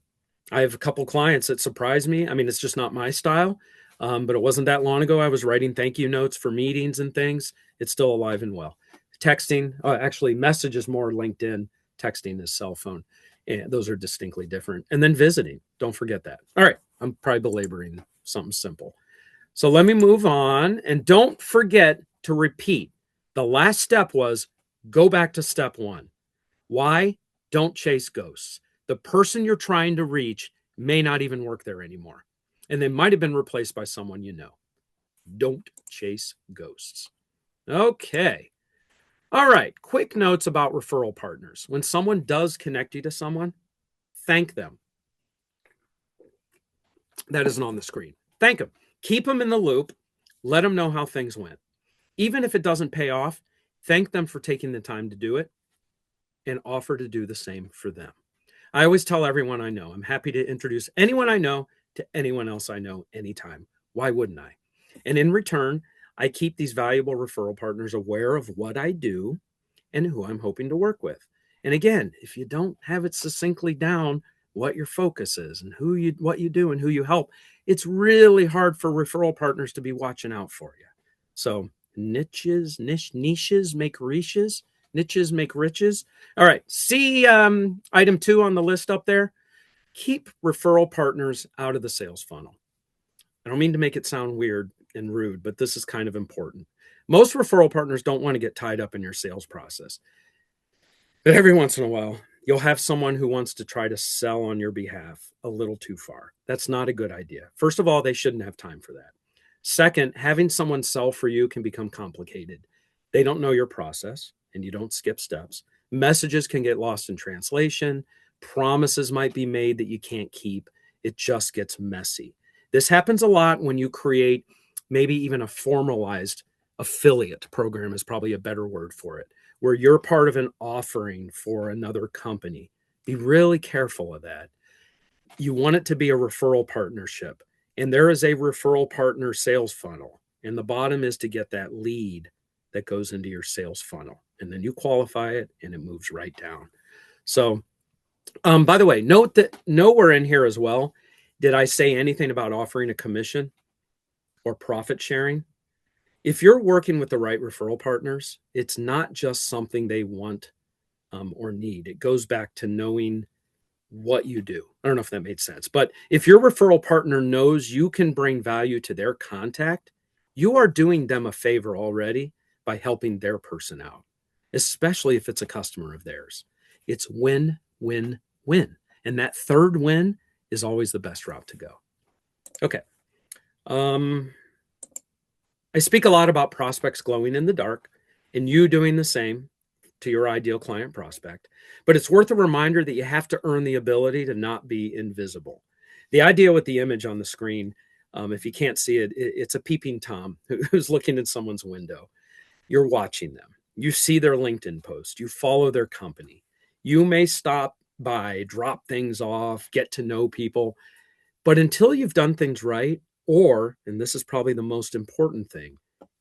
I have a couple clients that surprise me. I mean, it's just not my style, but it wasn't that long ago. I was writing thank you notes for meetings and things. It's still alive and well. Texting, actually, message is more LinkedIn. Texting is cell phone. And those are distinctly different. And then visiting. Don't forget that. All right. I'm probably belaboring something simple. So let me move on. And don't forget to repeat. The last step was go back to step one. Why? Don't chase ghosts. The person you're trying to reach may not even work there anymore. And they might have been replaced by someone you know. Don't chase ghosts. Okay. All right. Quick notes about referral partners. When someone does connect you to someone, thank them. That isn't on the screen. Thank them. Keep them in the loop. Let them know how things went. Even if it doesn't pay off, thank them for taking the time to do it and offer to do the same for them. I always tell everyone I know, I'm happy to introduce anyone I know to anyone else I know anytime. Why wouldn't I? And in return, I keep these valuable referral partners aware of what I do and who I'm hoping to work with. And again, if you don't have it succinctly down what your focus is and what you do and who you help, it's really hard for referral partners to be watching out for you. So niches make riches. Niches make riches. All right. See item 2 on the list up there. Keep referral partners out of the sales funnel. I don't mean to make it sound weird and rude, but this is kind of important. Most referral partners don't want to get tied up in your sales process. But every once in a while, you'll have someone who wants to try to sell on your behalf a little too far. That's not a good idea. First of all, they shouldn't have time for that. Second, having someone sell for you can become complicated. They don't know your process and you don't skip steps. Messages can get lost in translation. Promises might be made that you can't keep. It just gets messy. This happens a lot when you create maybe even a formalized affiliate program is probably a better word for it, where you're part of an offering for another company. Be really careful of that. You want it to be a referral partnership. And there is a referral partner sales funnel. And the bottom is to get that lead that goes into your sales funnel. And then you qualify it and it moves right down. So, by the way, note that nowhere in here as well did I say anything about offering a commission or profit sharing. If you're working with the right referral partners, it's not just something they want or need. It goes back to knowing what you do. I don't know if that made sense, but if your referral partner knows you can bring value to their contact, you are doing them a favor already by helping their person out, especially if it's a customer of theirs. It's win, win, win. And that third win is always the best route to go. Okay. I speak a lot about prospects glowing in the dark and you doing the same to your ideal client prospect, but it's worth a reminder that you have to earn the ability to not be invisible. The idea with the image on the screen, if you can't see it, it's a peeping Tom who's looking in someone's window. You're watching them. You see their LinkedIn post. You follow their company. You may stop by, drop things off, get to know people, but until you've done things right, or, and this is probably the most important thing,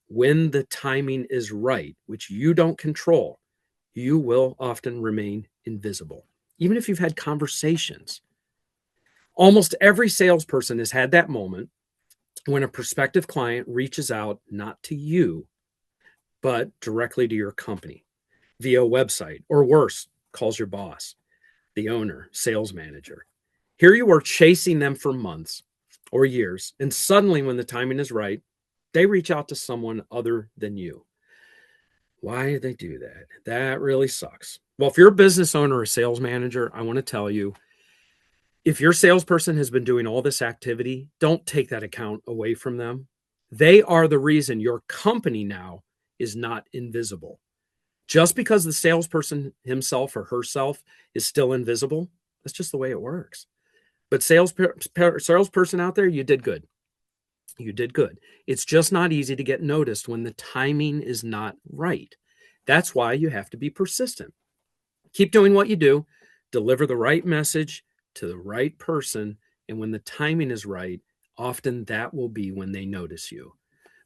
when the timing is right, which you don't control, you will often remain invisible, even if you've had conversations. Almost every salesperson has had that moment when a prospective client reaches out, not to you, but directly to your company via website, or worse, calls your boss, the owner, sales manager. Here you are chasing them for months or years, and suddenly when the timing is right, they reach out to someone other than you. Why do they do that? That really sucks. Well, if you're a business owner or a sales manager, I want to tell you, if your salesperson has been doing all this activity, don't take that account away from them. They are the reason your company now is not invisible. Just because the salesperson himself or herself is still invisible, that's just the way it works. But salesperson out there, you did good. You did good. It's just not easy to get noticed when the timing is not right. That's why you have to be persistent. Keep doing what you do. Deliver the right message to the right person. And when the timing is right, often that will be when they notice you.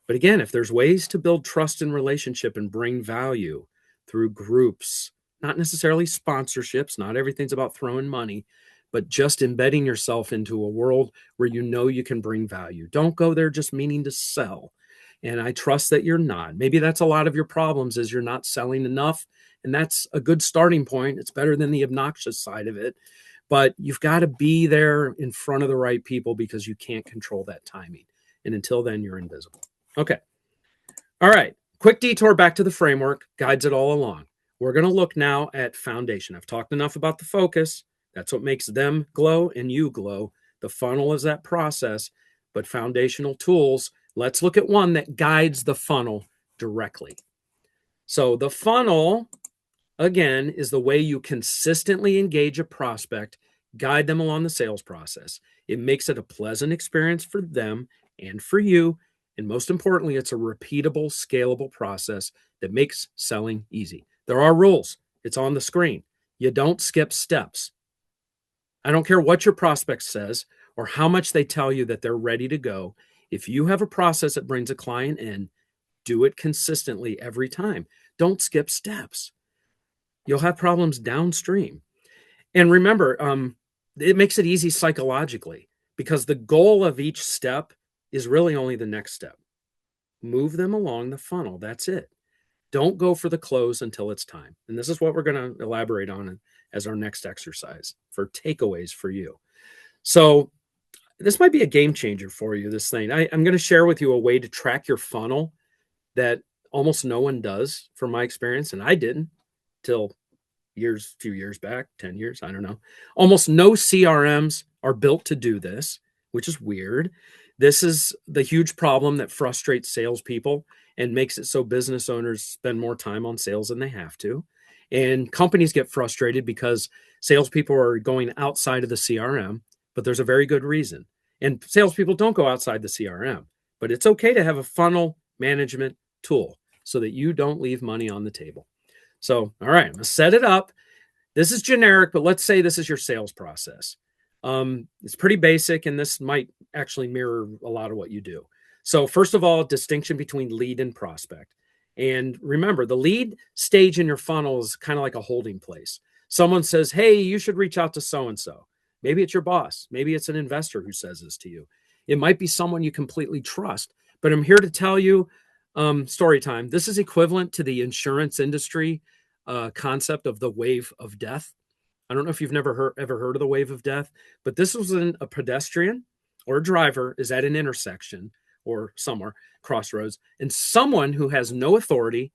But again, if there's ways to build trust and relationship and bring value through groups, not necessarily sponsorships, not everything's about throwing money, but just embedding yourself into a world where you know you can bring value. Don't go there just meaning to sell. And I trust that you're not. Maybe that's a lot of your problems is you're not selling enough. And that's a good starting point. It's better than the obnoxious side of it. But you've got to be there in front of the right people because you can't control that timing. And until then, you're invisible. Okay. All right. Quick detour back to the framework, guides it all along. We're going to look now at foundation. I've talked enough about the focus. That's what makes them glow and you glow. The funnel is that process, but foundational tools, let's look at one that guides the funnel directly. So the funnel, again, is the way you consistently engage a prospect, guide them along the sales process. It makes it a pleasant experience for them and for you. And most importantly, it's a repeatable, scalable process that makes selling easy. There are rules. It's on the screen. You don't skip steps. I don't care what your prospect says or how much they tell you that they're ready to go. If you have a process that brings a client in, do it consistently every time. Don't skip steps. You'll have problems downstream. And remember, it makes it easy psychologically because the goal of each step is really only the next step. Move them along the funnel. That's it. Don't go for the close until it's time. And this is what we're going to elaborate on as our next exercise for takeaways for you. So this might be a game changer for you, this thing. I'm going to share with you a way to track your funnel that almost no one does from my experience. And I didn't till few years back, 10 years, I don't know. Almost no CRMs are built to do this, which is weird. This is the huge problem that frustrates salespeople and makes it so business owners spend more time on sales than they have to. And companies get frustrated because salespeople are going outside of the CRM, but there's a very good reason. And salespeople don't go outside the CRM, but it's okay to have a funnel management tool so that you don't leave money on the table. So, all right, I'm going to set it up. This is generic, but let's say this is your sales process. It's pretty basic, and this might actually mirror a lot of what you do. So first of all, distinction between lead and prospect. And remember, the lead stage in your funnel is kind of like a holding place. Someone says, hey, you should reach out to so-and-so. Maybe it's your boss. Maybe it's an investor who says this to you. It might be someone you completely trust. But I'm here to tell you, story time. This is equivalent to the insurance industry concept of the wave of death. I don't know if you've ever heard of the wave of death, but this was a pedestrian or a driver is at an intersection or somewhere, crossroads, and someone who has no authority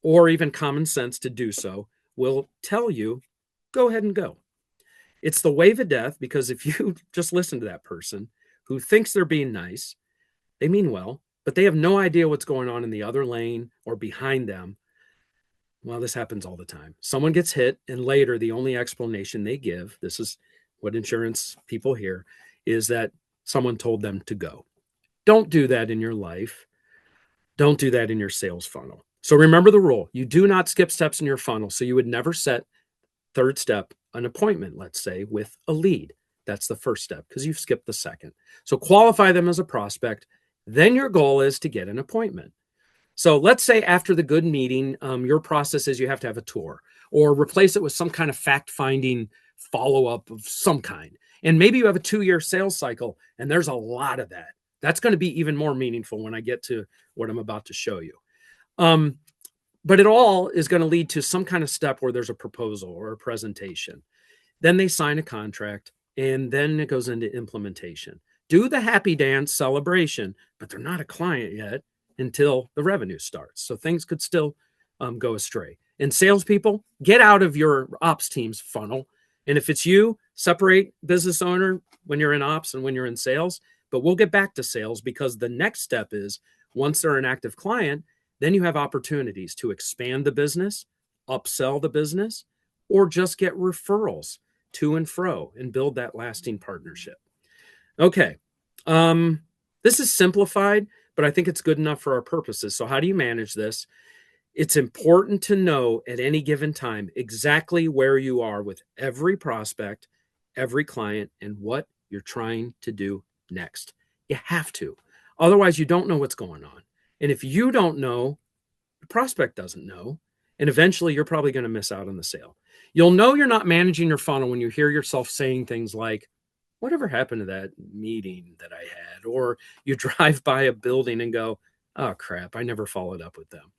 or even common sense to do so will tell you, go ahead and go. It's the wave of death because if you just listen to that person who thinks they're being nice, they mean well, but they have no idea what's going on in the other lane or behind them. Well, this happens all the time. Someone gets hit, and later the only explanation they give, this is what insurance people hear, is that someone told them to go. Don't do that in your life. Don't do that in your sales funnel. So remember the rule. You do not skip steps in your funnel. So you would never set third step, an appointment, let's say, with a lead. That's the first step because you've skipped the second. So qualify them as a prospect. Then your goal is to get an appointment. So let's say after the good meeting, your process is you have to have a tour or replace it with some kind of fact-finding follow-up of some kind. And maybe you have a 2-year sales cycle, and there's a lot of that. That's going to be even more meaningful when I get to what I'm about to show you. But it all is going to lead to some kind of step where there's a proposal or a presentation. Then they sign a contract, and then it goes into implementation. Do the happy dance celebration, but they're not a client yet until the revenue starts. So things could still go astray. And salespeople, get out of your ops team's funnel. And if it's you, separate business owner when you're in ops and when you're in sales. But we'll get back to sales because the next step is once they're an active client, then you have opportunities to expand the business, upsell the business, or just get referrals to and fro and build that lasting partnership. Okay. This is simplified, but I think it's good enough for our purposes. So how do you manage this? It's important to know at any given time exactly where you are with every prospect, every client, and what you're trying to do next. You have to. Otherwise, you don't know what's going on. And if you don't know, the prospect doesn't know. And eventually, you're probably going to miss out on the sale. You'll know you're not managing your funnel when you hear yourself saying things like, whatever happened to that meeting that I had? Or you drive by a building and go, oh, crap, I never followed up with them.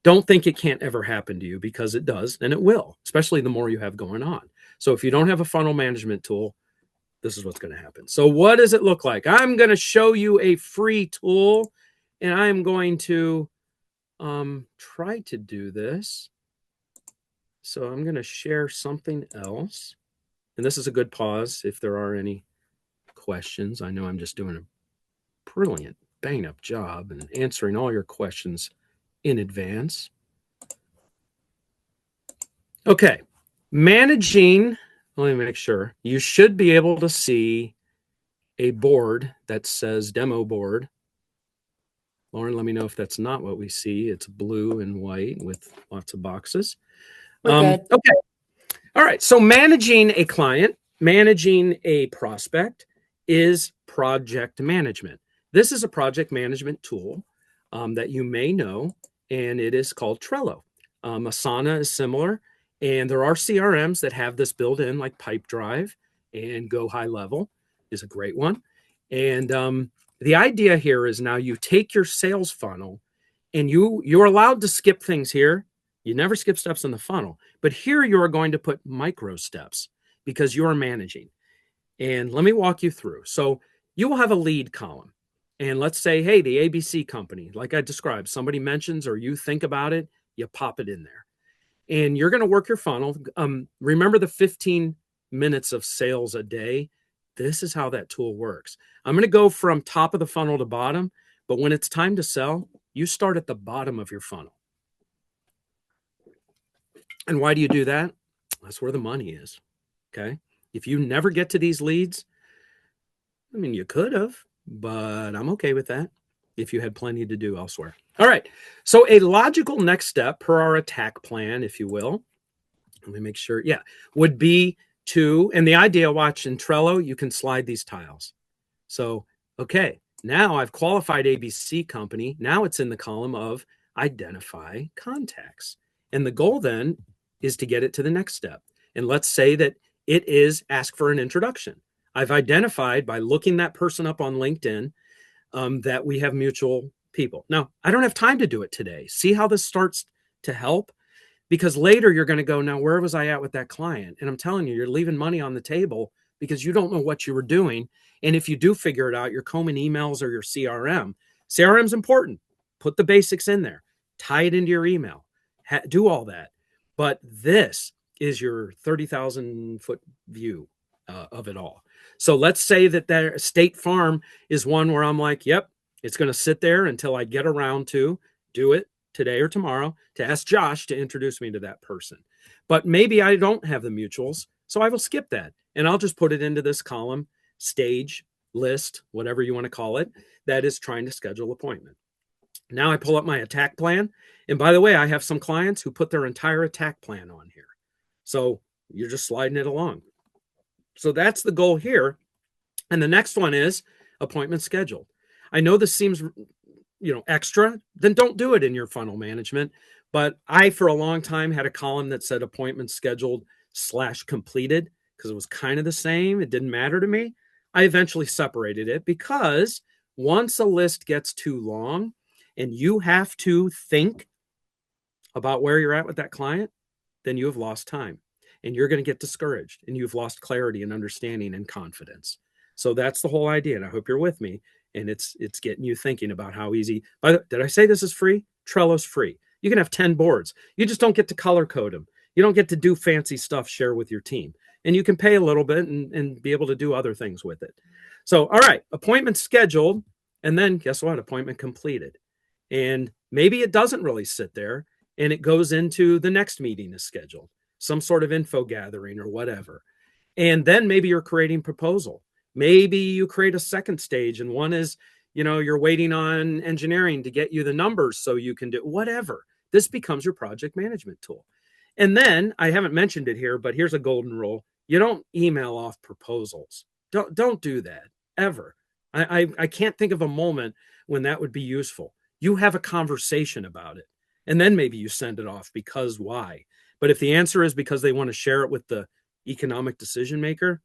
Don't think it can't ever happen to you, because it does, and it will, especially the more you have going on. So if you don't have a funnel management tool, this is what's going to happen. So what does it look like? I'm going to show you a free tool, and I'm going to try to do this. So I'm going to share something else. And this is a good pause if there are any questions. I know I'm just doing a brilliant bang up job and answering all your questions in advance. Okay, managing, let me make sure. You should be able to see a board that says demo board. Lauren, let me know if that's not what we see. It's blue and white with lots of boxes. We're good. Okay. All right. So managing a client, managing a prospect is project management. This is a project management tool that you may know, and it is called Trello. Asana is similar, and there are CRMs that have this built in, like Pipedrive, and Go High Level is a great one. And the idea here is now you take your sales funnel, and you're allowed to skip things here. You never skip steps in the funnel, but here you are going to put micro steps because you are managing. And let me walk you through. So you will have a lead column. And let's say, hey, the ABC company, like I described, somebody mentions or you think about it, you pop it in there. And you're going to work your funnel. Remember the 15 minutes of sales a day? This is how that tool works. I'm going to go from top of the funnel to bottom, but when it's time to sell, you start at the bottom of your funnel. And why do you do that? That's where the money is. Okay. If you never get to these leads, I mean, you could have, but I'm okay with that if you had plenty to do elsewhere. All right. So a logical next step per our attack plan, if you will, let me make sure. Yeah. Would be to, and the idea, watch in Trello, you can slide these tiles. So, okay. Now I've qualified ABC company. Now it's in the column of identify contacts. And the goal then is to get it to the next step. And let's say that it is ask for an introduction. I've identified by looking that person up on LinkedIn that we have mutual people. Now, I don't have time to do it today. See how this starts to help? Because later you're going to go, now, where was I at with that client? And I'm telling you, you're leaving money on the table because you don't know what you were doing. And if you do figure it out, you're combing emails or your CRM. CRM is important. Put the basics in there. Tie it into your email. Do all that. But this is your 30,000 foot view of it all. So let's say that their State Farm is one where I'm like, yep, it's going to sit there until I get around to do it today or tomorrow to ask Josh to introduce me to that person. But maybe I don't have the mutuals, so I will skip that. And I'll just put it into this column, stage, list, whatever you want to call it, that is trying to schedule appointment. Now I pull up my attack plan. And by the way, I have some clients who put their entire attack plan on here. So you're just sliding it along. So that's the goal here. And the next one is appointment scheduled. I know this seems, extra, then don't do it in your funnel management. But I, for a long time, had a column that said appointment scheduled / completed because it was kind of the same. It didn't matter to me. I eventually separated it because once a list gets too long and you have to think about where you're at with that client, then you have lost time and you're going to get discouraged and you've lost clarity and understanding and confidence. So that's the whole idea. And I hope you're with me. And it's getting you thinking about how easy. Did I say this is free? Trello's free. You can have 10 boards. You just don't get to color code them. You don't get to do fancy stuff, share with your team. And you can pay a little bit and be able to do other things with it. So, all right, appointment scheduled. And then guess what? Appointment completed. And maybe it doesn't really sit there and it goes into the next meeting is scheduled, some sort of info gathering or whatever. And then maybe you're creating proposal. Maybe you create a second stage and one is, you're waiting on engineering to get you the numbers so you can do whatever. this becomes your project management tool. And then I haven't mentioned it here, but here's a golden rule. You don't email off proposals. Don't do that ever. I can't think of a moment when that would be useful. You have a conversation about it, and then maybe you send it off because why? But if the answer is because they want to share it with the economic decision maker,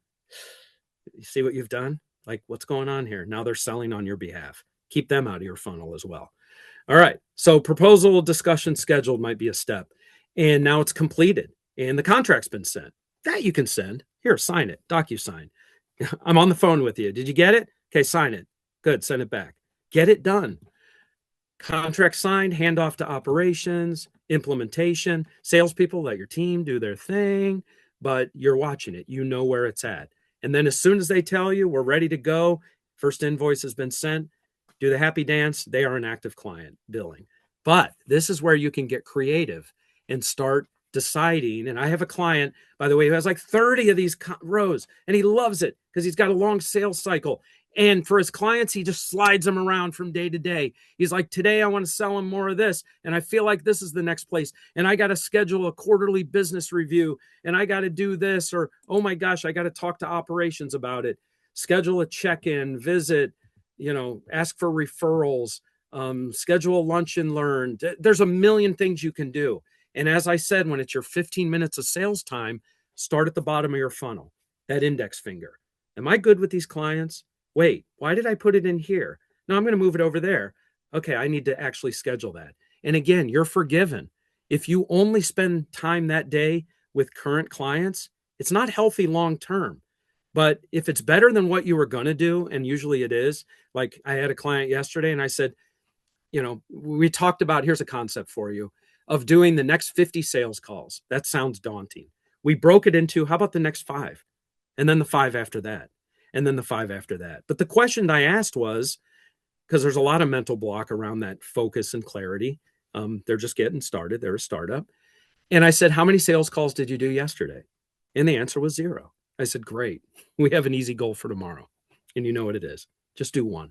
you see what you've done? Like, what's going on here? Now they're selling on your behalf. Keep them out of your funnel as well. All right. So proposal discussion scheduled might be a step. And now it's completed and the contract's been sent. That you can send. Here, sign it. DocuSign. I'm on the phone with you. Did you get it? Okay, sign it. Good. Send it back. Get it done. Contract signed, hand off to operations, implementation. Salespeople, let your team do their thing, but you're watching it. You know where it's at. And then as soon as they tell you we're ready to go, first invoice has been sent, do the happy dance. They are an active client billing. But this is where you can get creative and start deciding. And I have a client, by the way, who has like 30 of these rows, and he loves it because he's got a long sales cycle. And for his clients, he just slides them around from day to day. He's like, today I want to sell him more of this. And I feel like this is the next place. And I got to schedule a quarterly business review. And I got to do this. Or, oh my gosh, I got to talk to operations about it. Schedule a check-in, visit, ask for referrals, schedule a lunch and learn. There's a million things you can do. And as I said, when it's your 15 minutes of sales time, start at the bottom of your funnel, that index finger. Am I good with these clients? Wait, why did I put it in here? No, I'm going to move it over there. Okay, I need to actually schedule that. And again, you're forgiven. If you only spend time that day with current clients, it's not healthy long term. But if it's better than what you were going to do, and usually it is, like I had a client yesterday and I said, we talked about, here's a concept for you, of doing the next 50 sales calls. That sounds daunting. We broke it into, how about the next 5? And then the 5 after that. And then the 5 after that. But the question I asked was, because there's a lot of mental block around that focus and clarity. They're just getting started. They're a startup. And I said, how many sales calls did you do yesterday? And the answer was 0. I said, great. We have an easy goal for tomorrow. And you know what it is. Just do 1.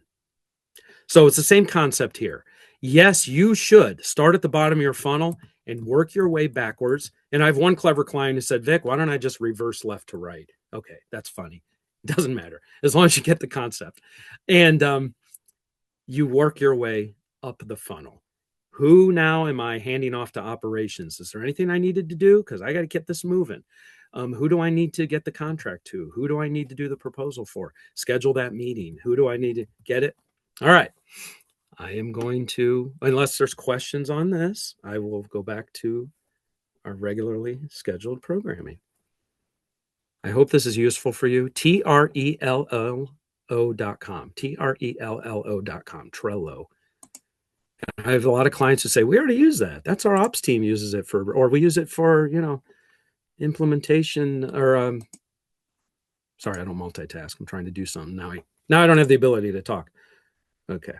So it's the same concept here. Yes, you should start at the bottom of your funnel and work your way backwards. And I have one clever client who said, Vic, why don't I just reverse left to right? Okay, that's funny. It doesn't matter as long as you get the concept. And you work your way up the funnel. Who now am I handing off to operations? Is there anything I needed to do? Because I got to get this moving. Who do I need to get the contract to? Who do I need to do the proposal for? Schedule that meeting. Who do I need to get it? All right. I am going to, unless there's questions on this, I will go back to our regularly scheduled programming. I hope this is useful for you. TRELLO.com. TRELLO.com. Trello. I have a lot of clients who say, we already use that. That's our ops team uses it for, or we use it for, implementation or, sorry, I don't multitask. I'm trying to do something. Now I don't have the ability to talk. Okay.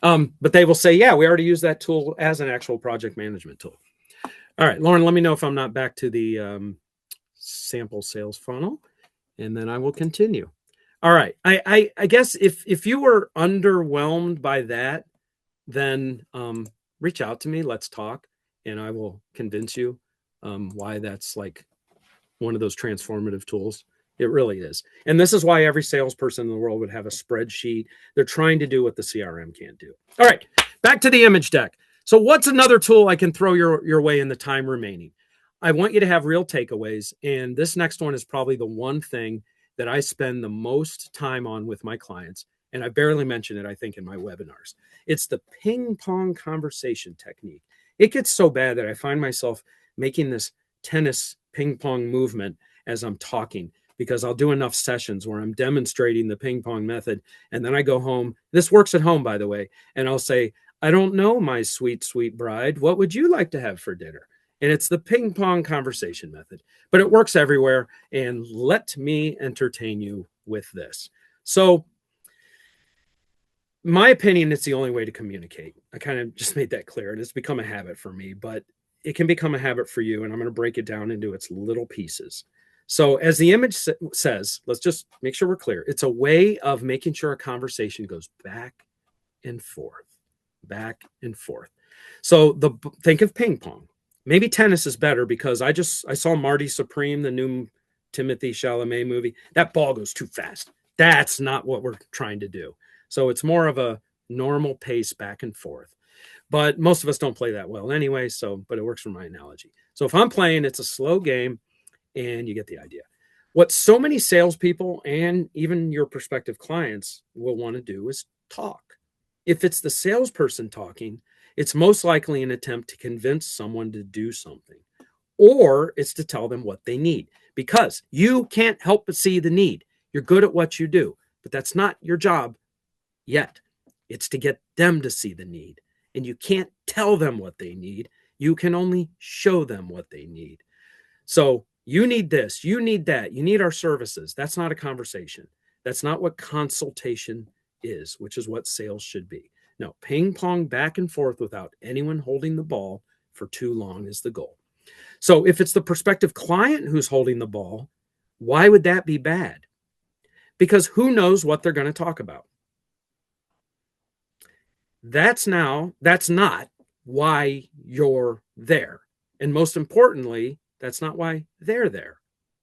But they will say, yeah, we already use that tool as an actual project management tool. All right, Lauren, let me know if I'm not back to the sample sales funnel, and then I will continue. All right. I guess if you were underwhelmed by that, then reach out to me. Let's talk, and I will convince you why that's like one of those transformative tools. It really is. And this is why every salesperson in the world would have a spreadsheet. They're trying to do what the CRM can't do. All right, back to the image deck. So what's another tool I can throw your way in the time remaining? I want you to have real takeaways. And this next one is probably the one thing that I spend the most time on with my clients. And I barely mention it, I think, in my webinars. It's the ping pong conversation technique. It gets so bad that I find myself making this tennis ping pong movement as I'm talking, because I'll do enough sessions where I'm demonstrating the ping pong method. And then I go home. This works at home, by the way. And I'll say, I don't know, my sweet, sweet bride. What would you like to have for dinner? And it's the ping pong conversation method, but it works everywhere. And let me entertain you with this. So my opinion, it's the only way to communicate. I kind of just made that clear, and it's become a habit for me, but it can become a habit for you. And I'm going to break it down into its little pieces. So as the image says, let's just make sure we're clear. It's a way of making sure a conversation goes back and forth, back and forth. So think of ping pong. Maybe tennis is better because I saw Marty Supreme, the new Timothy Chalamet movie. That ball goes too fast. That's not what we're trying to do. So it's more of a normal pace back and forth. But most of us don't play that well anyway, but it works for my analogy. So if I'm playing, it's a slow game, and you get the idea. What so many salespeople and even your prospective clients will want to do is talk. If it's the salesperson talking, it's most likely an attempt to convince someone to do something, or it's to tell them what they need, because you can't help but see the need. You're good at what you do, but that's not your job yet. It's to get them to see the need. And you can't tell them what they need. You can only show them what they need. So you need this, you need that, you need our services. That's not a conversation. That's not what consultation is, which is what sales should be. No, ping pong back and forth without anyone holding the ball for too long is the goal. So if it's the prospective client who's holding the ball, why would that be bad? Because who knows what they're going to talk about? That's not why you're there. And most importantly, that's not why they're there,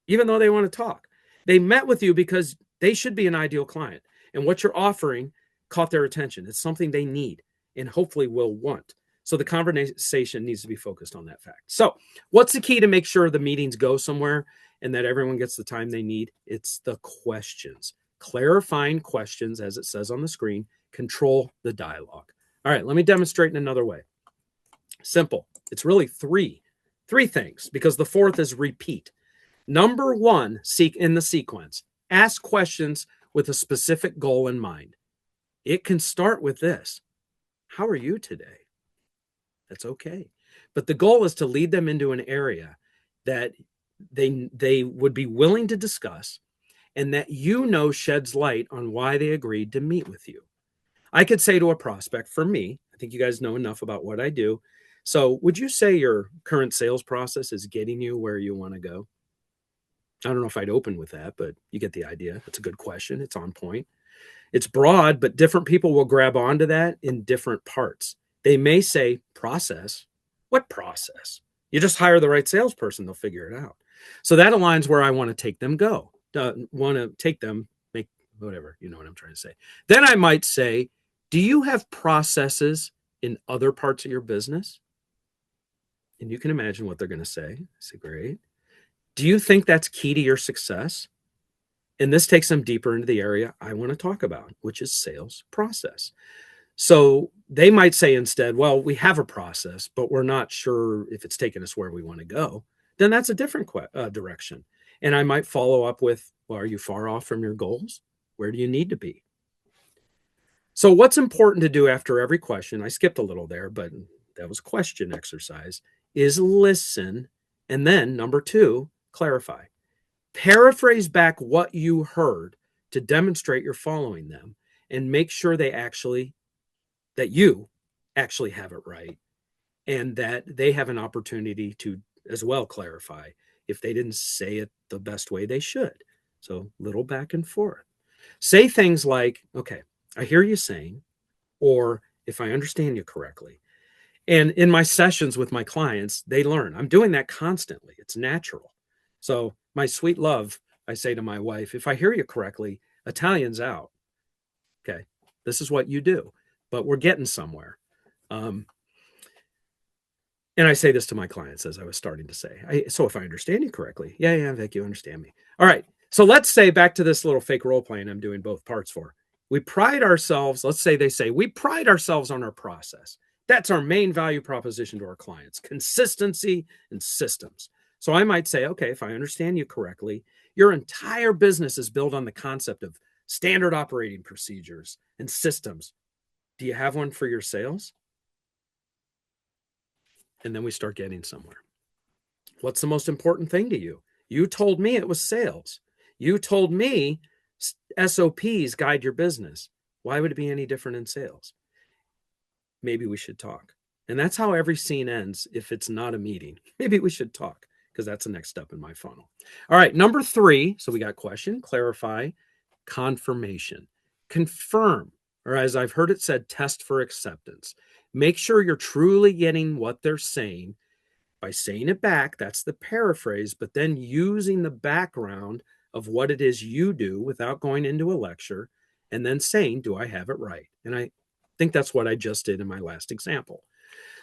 even though they want to talk. They met with you because they should be an ideal client. And what you're offering caught their attention. It's something they need and hopefully will want. So the conversation needs to be focused on that fact. So what's the key to make sure the meetings go somewhere and that everyone gets the time they need? It's the questions. Clarifying questions, as it says on the screen, control the dialogue. All right, let me demonstrate in another way. Simple. It's really three things, because the fourth is repeat. Number one, seek in the sequence. Ask questions with a specific goal in mind. It can start with this: how are you today? That's okay. But the goal is to lead them into an area that they would be willing to discuss, and that sheds light on why they agreed to meet with you. I could say to a prospect, for me, I think you guys know enough about what I do. So would you say your current sales process is getting you where you want to go? I don't know if I'd open with that, but you get the idea. It's a good question. It's on point. It's broad, but different people will grab onto that in different parts. They may say process. What process? You just hire the right salesperson, they'll figure it out. So that aligns where I want to take them make whatever, you know what I'm trying to say. Then I might say, do you have processes in other parts of your business? And you can imagine what they're going to say. I say, great. Do you think that's key to your success? And this takes them deeper into the area I want to talk about, which is sales process. So they might say instead, well, we have a process, but we're not sure if it's taking us where we want to go. Then that's a different direction. And I might follow up with, well, are you far off from your goals? Where do you need to be? So what's important to do after every question, I skipped a little there, but that was a question exercise, is listen. And then number two, clarify. Paraphrase back what you heard to demonstrate you're following them, and make sure that you actually have it right, and that they have an opportunity to as well clarify if they didn't say it the best way they should. So little back and forth. Say things like, okay, I hear you saying, or if I understand you correctly. And in my sessions with my clients, they learn. I'm doing that constantly. It's natural. So my sweet love, I say to my wife, if I hear you correctly, Italian's out. Okay, this is what you do, but we're getting somewhere. And I say this to my clients, as I was starting to say. So if I understand you correctly, yeah, Vic, you understand me. All right. So let's say, back to this little fake role playing I'm doing both parts for. We pride ourselves, we pride ourselves on our process. That's our main value proposition to our clients: consistency and systems. So I might say, okay, if I understand you correctly, your entire business is built on the concept of standard operating procedures and systems. Do you have one for your sales? And then we start getting somewhere. What's the most important thing to you? You told me it was sales. You told me SOPs guide your business. Why would it be any different in sales? Maybe we should talk. And that's how every scene ends. If it's not a meeting, maybe we should talk, because that's the next step in my funnel. All right, number 3. So we got question, clarify, confirmation, confirm, or as I've heard it said, test for acceptance. Make sure you're truly getting what they're saying by saying it back. That's the paraphrase, but then using the background of what it is you do without going into a lecture and then saying, do I have it right? And I think that's what I just did in my last example.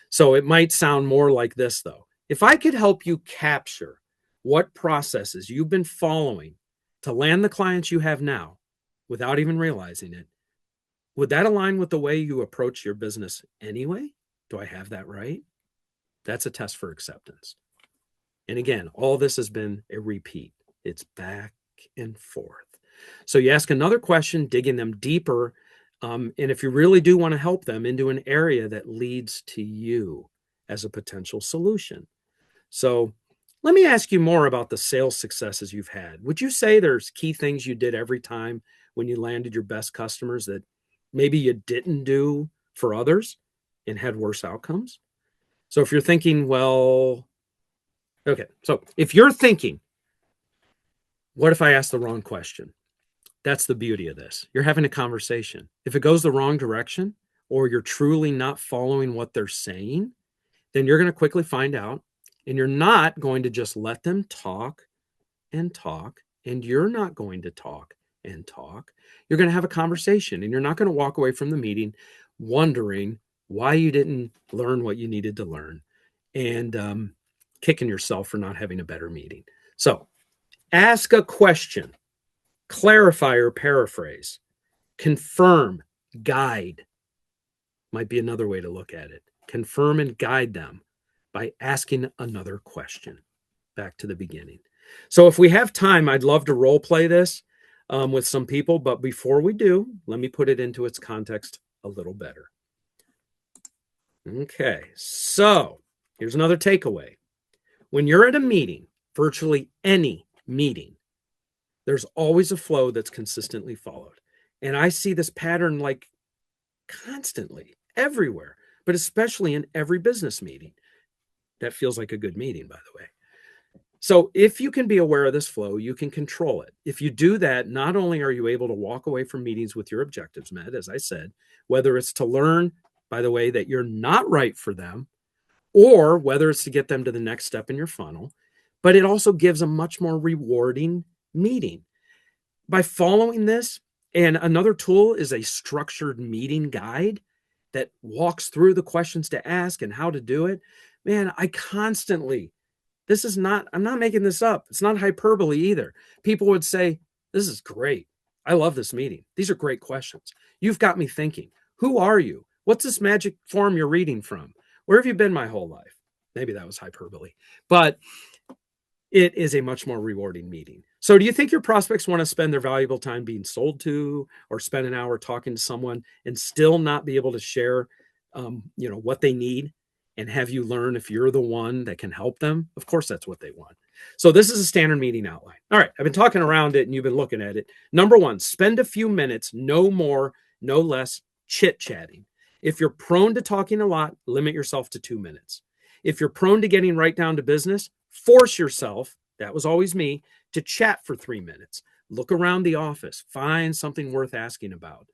So it might sound more like this, though. If I could help you capture what processes you've been following to land the clients you have now without even realizing it, would that align with the way you approach your business anyway? Do I have that right? That's a test for acceptance. And again, all this has been a repeat. It's back and forth. So you ask another question, digging them deeper. And if you really do want to help them into an area that leads to you as a potential solution. So let me ask you more about the sales successes you've had. Would you say there's key things you did every time when you landed your best customers that maybe you didn't do for others and had worse outcomes? So if you're thinking, well, okay, so if you're thinking, what if I ask the wrong question? That's the beauty of this. You're having a conversation. If it goes the wrong direction or you're truly not following what they're saying, then you're going to quickly find out, and you're not going to just let them talk and talk, and you're not going to talk and talk. You're going to have a conversation, and you're not going to walk away from the meeting wondering why you didn't learn what you needed to learn and kicking yourself for not having a better meeting. So ask a question, clarify or paraphrase, confirm, guide might be another way to look at it. Confirm and guide them by asking another question. Back to the beginning. So if we have time, I'd love to role play this with some people. But before we do, let me put it into its context a little better. Okay, so here's another takeaway. When you're at a meeting, virtually any meeting, there's always a flow that's consistently followed. And I see this pattern like constantly, everywhere, but especially in every business meeting. That feels like a good meeting, by the way. So if you can be aware of this flow, you can control it. If you do that, not only are you able to walk away from meetings with your objectives met, as I said, whether it's to learn, by the way, that you're not right for them, or whether it's to get them to the next step in your funnel, but it also gives a much more rewarding meeting. By following this, and another tool is a structured meeting guide that walks through the questions to ask and how to do it. Man, I constantly, I'm not making this up. It's not hyperbole either. People would say, this is great. I love this meeting. These are great questions. You've got me thinking. Who are you? What's this magic form you're reading from? Where have you been my whole life? Maybe that was hyperbole, but it is a much more rewarding meeting. So do you think your prospects want to spend their valuable time being sold to or spend an hour talking to someone and still not be able to share, what they need and have you learn if you're the one that can help them? Of course, that's what they want. So this is a standard meeting outline. All right, I've been talking around it and you've been looking at it. Number one, spend a few minutes, no more, no less, chit-chatting. If you're prone to talking a lot, limit yourself to 2 minutes. If you're prone to getting right down to business, force yourself, that was always me, to chat for 3 minutes. Look around the office, find something worth asking about.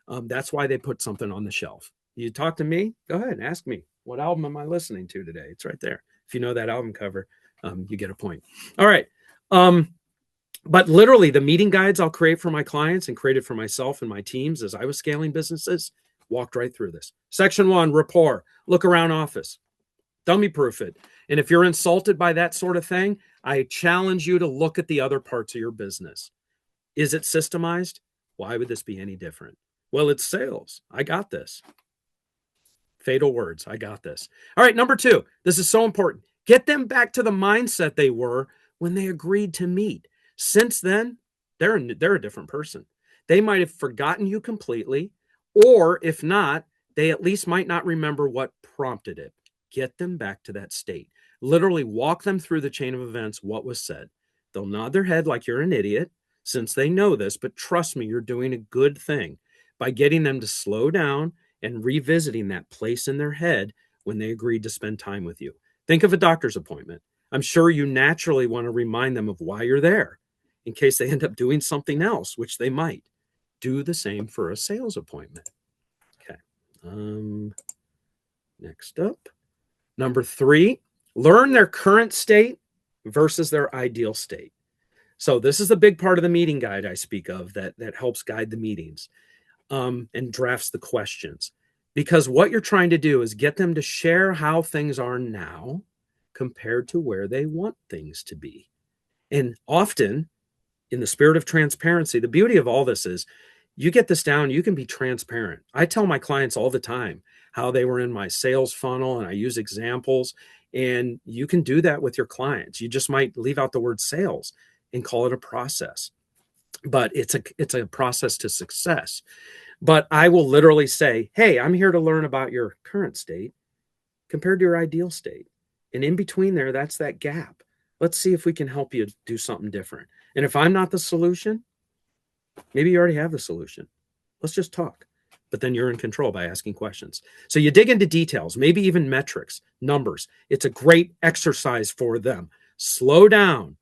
That's why they put something on the shelf. You talk to me, go ahead and ask me, what album am I listening to today? It's right there. If you know that album cover, you get a point. All right. But literally the meeting guides I'll create for my clients and created for myself and my teams as I was scaling businesses, walked right through this. Section 1, rapport, look around office, dummy proof it. And if you're insulted by that sort of thing, I challenge you to look at the other parts of your business. Is it systemized? Why would this be any different? Well, it's sales. I got this. Fatal words. I got this. All right. Number 2, this is so important. Get them back to the mindset they were when they agreed to meet. Since then, they're a different person. They might have forgotten you completely, or if not, they at least might not remember what prompted it. Get them back to that state. Literally walk them through the chain of events, what was said. They'll nod their head like you're an idiot since they know this, but trust me, you're doing a good thing by getting them to slow down and revisiting that place in their head when they agreed to spend time with you. Think of a doctor's appointment. I'm sure you naturally want to remind them of why you're there in case they end up doing something else, which they might. Do the same for a sales appointment. Okay. Next up. Number 3, learn their current state versus their ideal state. So this is a big part of the meeting guide I speak of that helps guide the meetings and drafts the questions. Because what you're trying to do is get them to share how things are now compared to where they want things to be. And often, in the spirit of transparency, the beauty of all this is you get this down, you can be transparent. I tell my clients all the time how they were in my sales funnel, and I use examples, and you can do that with your clients. You just might leave out the word sales and call it a process, but it's a process to success. But I will literally say, hey, I'm here to learn about your current state compared to your ideal state. And in between there, that's that gap. Let's see if we can help you do something different. And if I'm not the solution, maybe you already have the solution. Let's just talk. But then you're in control by asking questions. So you dig into details, maybe even metrics, numbers. It's a great exercise for them. Slow down.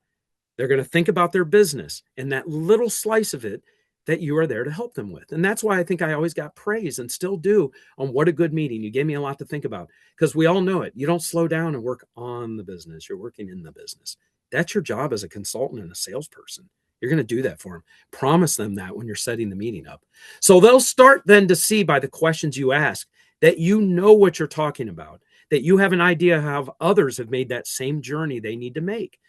They're going to think about their business and that little slice of it that you are there to help them with. And that's why I think I always got praise and still do on what a good meeting. You gave me a lot to think about because we all know it. You don't slow down and work on the business. You're working in the business. That's your job as a consultant and a salesperson. You're going to do that for them. Promise them that when you're setting the meeting up. So they'll start then to see by the questions you ask that you know what you're talking about, that you have an idea how others have made that same journey they need to make.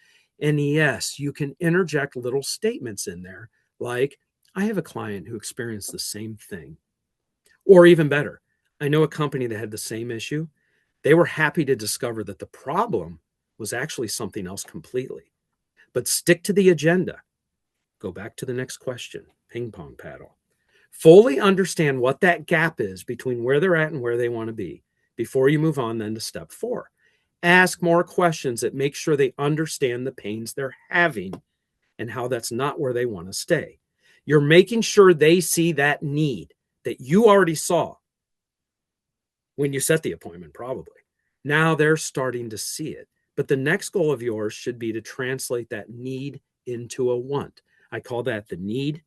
And yes, you can interject little statements in there like, I have a client who experienced the same thing. Or even better, I know a company that had the same issue. They were happy to discover that the problem was actually something else completely. But stick to the agenda. Go back to the next question, ping pong paddle. Fully understand what that gap is between where they're at and where they want to be before you move on then to step 4. Ask more questions that make sure they understand the pains they're having and how that's not where they want to stay. You're making sure they see that need that you already saw when you set the appointment, probably. Now they're starting to see it. But the next goal of yours should be to translate that need into a want. I call that the need,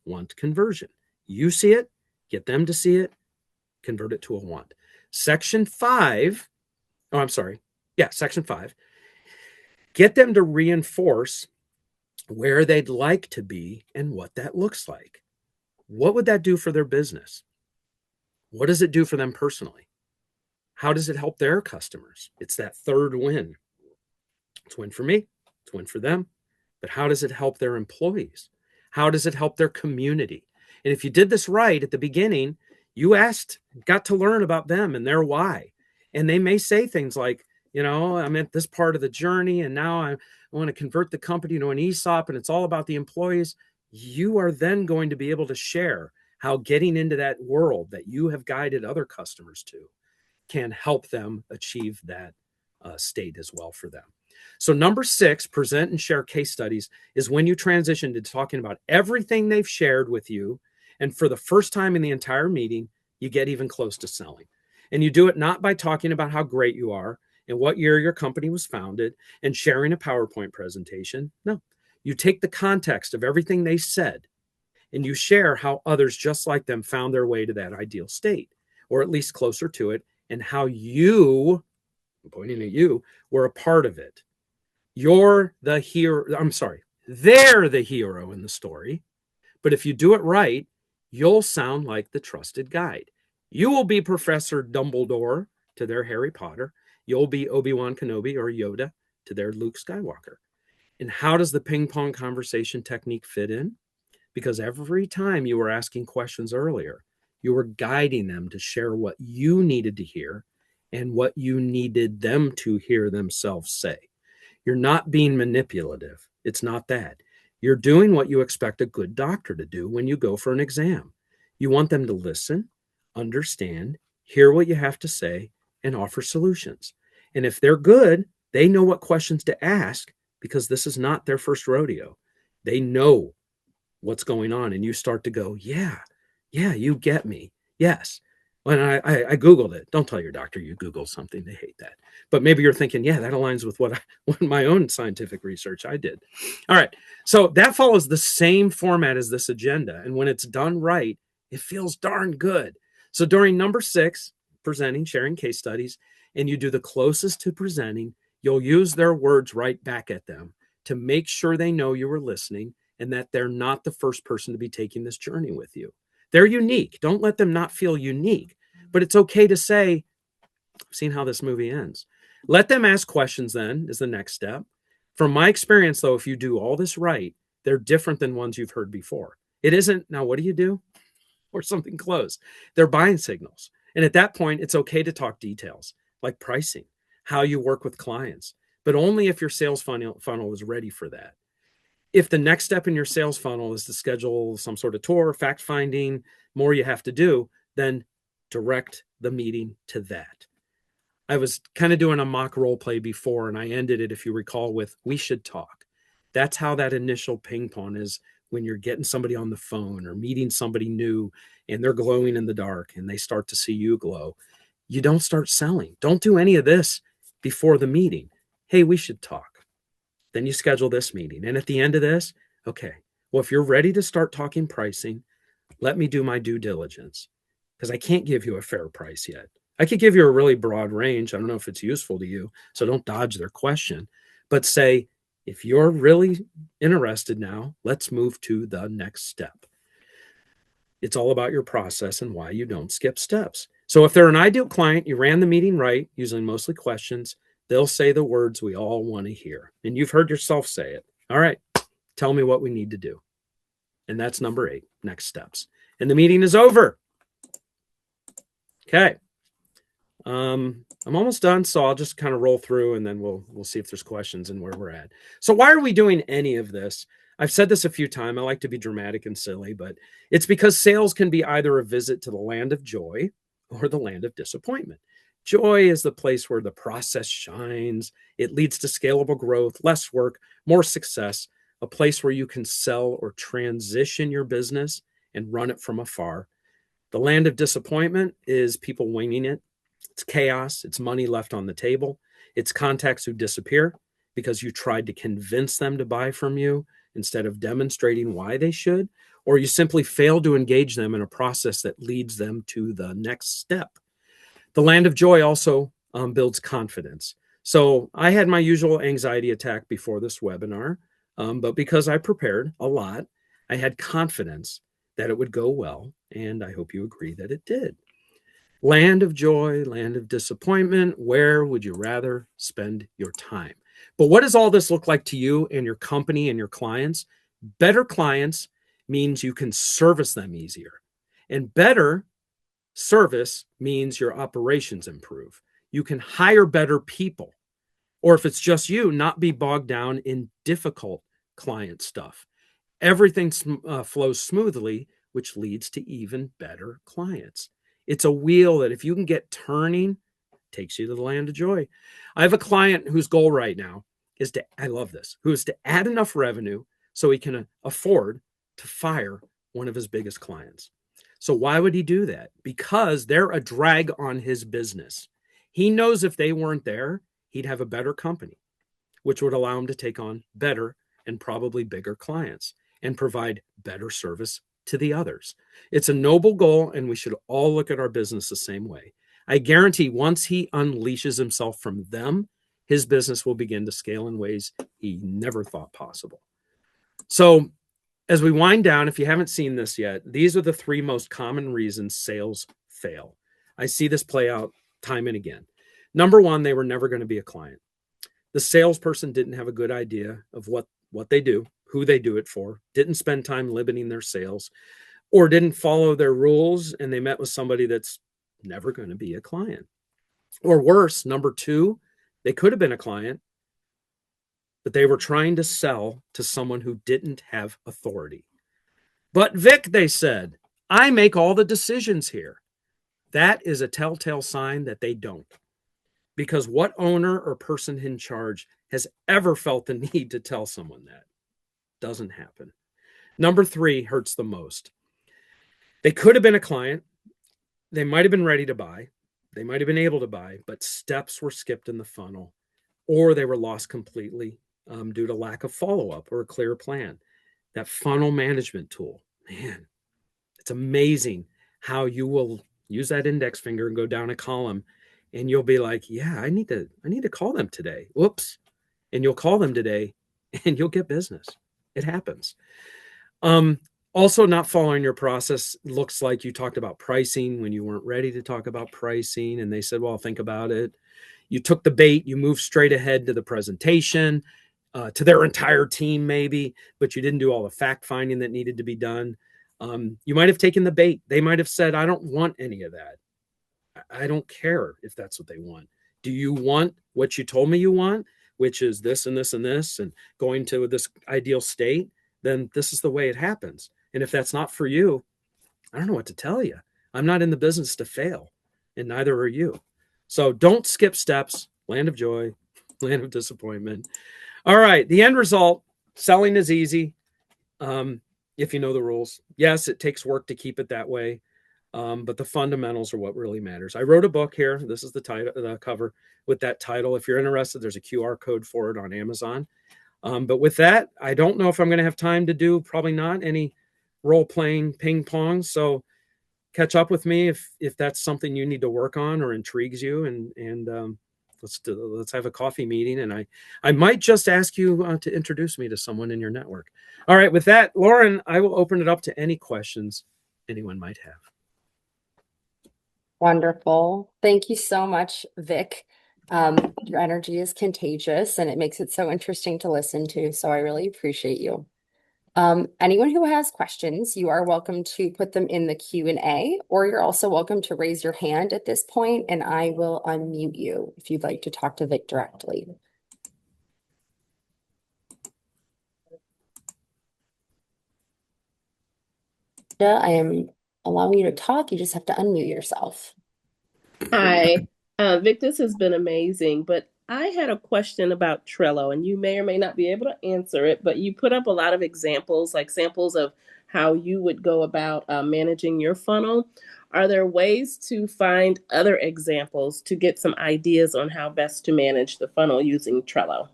want conversion. You see it, get them to see it, convert it to a want. Section 5, Section 5. Get them to reinforce where they'd like to be and what that looks like. What would that do for their business? What does it do for them personally? How does it help their customers? It's that third win. It's a win for me. It's a win for them. But how does it help their employees? How does it help their community? And if you did this right at the beginning, you got to learn about them and their why. And they may say things like, I'm at this part of the journey and now I want to convert the company to an ESOP and it's all about the employees. You are then going to be able to share how getting into that world that you have guided other customers to can help them achieve that state as well for them. So number 6, present and share case studies, is when you transition to talking about everything they've shared with you. And for the first time in the entire meeting, you get even close to selling. And you do it not by talking about how great you are and what year your company was founded and sharing a PowerPoint presentation. No, you take the context of everything they said and you share how others just like them found their way to that ideal state, or at least closer to it, and how you, I'm pointing at you, were a part of it. You're the hero. They're the hero in the story. But if you do it right, you'll sound like the trusted guide. You will be Professor Dumbledore to their Harry Potter. You'll be Obi-Wan Kenobi or Yoda to their Luke Skywalker. And how does the ping pong conversation technique fit in? Because every time you were asking questions earlier, you were guiding them to share what you needed to hear and what you needed them to hear themselves say. You're not being manipulative. It's not that. You're doing what you expect a good doctor to do when you go for an exam. You want them to listen, understand, hear what you have to say, and offer solutions. And if they're good, they know what questions to ask because this is not their first rodeo. They know what's going on, and you start to go, yeah, you get me. Yes. When I Googled it. Don't tell your doctor you Googled something. They hate that. But maybe you're thinking, yeah, that aligns with what my own scientific research I did. All right. So that follows the same format as this agenda. And when it's done right, it feels darn good. So during number 6, presenting, sharing case studies, and you do the closest to presenting, you'll use their words right back at them to make sure they know you were listening and that they're not the first person to be taking this journey with you. They're unique. Don't let them not feel unique. But it's okay to say, I've seen how this movie ends. Let them ask questions then is the next step. From my experience, though, if you do all this right, they're different than ones you've heard before. It isn't, now what do you do? Or something close. They're buying signals. And at that point, it's okay to talk details like pricing, how you work with clients, but only if your sales funnel is ready for that. If the next step in your sales funnel is to schedule some sort of tour, fact finding, more you have to do, then direct the meeting to that. I was kind of doing a mock role play before, and I ended it, if you recall, with "we should talk." That's how that initial ping pong is when you're getting somebody on the phone or meeting somebody new and they're glowing in the dark and they start to see you glow. You don't start selling. Don't do any of this before the meeting. Hey, we should talk. Then you schedule this meeting. And at the end of this, okay, well, if you're ready to start talking pricing, let me do my due diligence because I can't give you a fair price yet. I could give you a really broad range. I don't know if it's useful to you, so don't dodge their question, but say, if you're really interested now, let's move to the next step. It's all about your process and why you don't skip steps. So if they're an ideal client, you ran the meeting right, using mostly questions, they'll say the words we all want to hear. And you've heard yourself say it. All right, tell me what we need to do. And that's number 8, next steps. And the meeting is over. Okay. I'm almost done, so I'll just kind of roll through and then we'll see if there's questions and where we're at. So why are we doing any of this? I've said this a few times. I like to be dramatic and silly, but it's because sales can be either a visit to the land of joy or the land of disappointment. Joy is the place where the process shines. It leads to scalable growth, less work, more success, a place where you can sell or transition your business and run it from afar. The land of disappointment is people winging it. It's chaos. It's money left on the table. It's contacts who disappear because you tried to convince them to buy from you instead of demonstrating why they should, or you simply failed to engage them in a process that leads them to the next step. The land of joy also builds confidence. So I had my usual anxiety attack before this webinar, but because I prepared a lot, I had confidence that it would go well, and I hope you agree that it did. Land of joy, land of disappointment, where would you rather spend your time? But what does all this look like to you and your company and your clients? Better clients means you can service them easier. And better service means your operations improve. You can hire better people. Or if it's just you, not be bogged down in difficult client stuff. Everything flows smoothly, which leads to even better clients. It's a wheel that if you can get turning, takes you to the land of joy. I have a client whose goal right now is to, I love this, who is to add enough revenue so he can afford to fire one of his biggest clients. So why would he do that? Because they're a drag on his business. He knows if they weren't there, he'd have a better company, which would allow him to take on better and probably bigger clients and provide better service to the others. It's a noble goal, and we should all look at our business the same way. I guarantee once he unleashes himself from them, his business will begin to scale in ways he never thought possible. So as we wind down, if you haven't seen this yet, these are the 3 most common reasons sales fail. I see this play out time and again. Number 1, they were never going to be a client. The salesperson didn't have a good idea of what they do, who they do it for, didn't spend time limiting their sales, or didn't follow their rules, and they met with somebody that's never going to be a client. Or worse, number 2, they could have been a client, but they were trying to sell to someone who didn't have authority. But Vic, they said, I make all the decisions here. That is a telltale sign that they don't. Because what owner or person in charge has ever felt the need to tell someone that? Doesn't happen. Number 3 hurts the most. They could have been a client. They might have been ready to buy. They might have been able to buy, but steps were skipped in the funnel, or they were lost completely due to lack of follow-up or a clear plan. That funnel management tool, man, it's amazing how you will use that index finger and go down a column, and you'll be like, yeah, I need to call them today. Whoops. And you'll call them today and you'll get business. It happens. Um, Also, not following your process looks like you talked about pricing when you weren't ready to talk about pricing. And they said, well, think about it. You took the bait, you moved straight ahead to the presentation, to their entire team, maybe, but you didn't do all the fact finding that needed to be done. You might have taken the bait. They might have said, I don't want any of that. I don't care if that's what they want. Do you want what you told me you want, which is this and this and this, and going to this ideal state? Then this is the way it happens. And if that's not for you, I don't know what to tell you. I'm not in the business to fail, and neither are you. So don't skip steps. Land of joy, land of disappointment. All right. The end result, selling is easy, if you know the rules. Yes, it takes work to keep it that way. But the fundamentals are what really matters. I wrote a book here. This is the title, the cover with that title. If you're interested, there's a QR code for it on Amazon. But with that, I don't know if I'm going to have time to do, probably not, any role playing ping pong. So catch up with me if that's something you need to work on or intrigues you, and let's have a coffee meeting. And I might just ask you to introduce me to someone in your network. All right. With that, Lauren, I will open it up to any questions anyone might have. Wonderful. Thank you so much, Vic. Your energy is contagious and it makes it so interesting to listen to. So I really appreciate you. Anyone who has questions, you are welcome to put them in the Q&A, or you're also welcome to raise your hand at this point and I will unmute you if you'd like to talk to Vic directly. I am allowing you to talk. You just have to unmute yourself. Hi, Vic, this has been amazing, but I had a question about Trello, and you may or may not be able to answer it, but you put up a lot of examples, like samples of how you would go about managing your funnel. Are there ways to find other examples to get some ideas on how best to manage the funnel using Trello?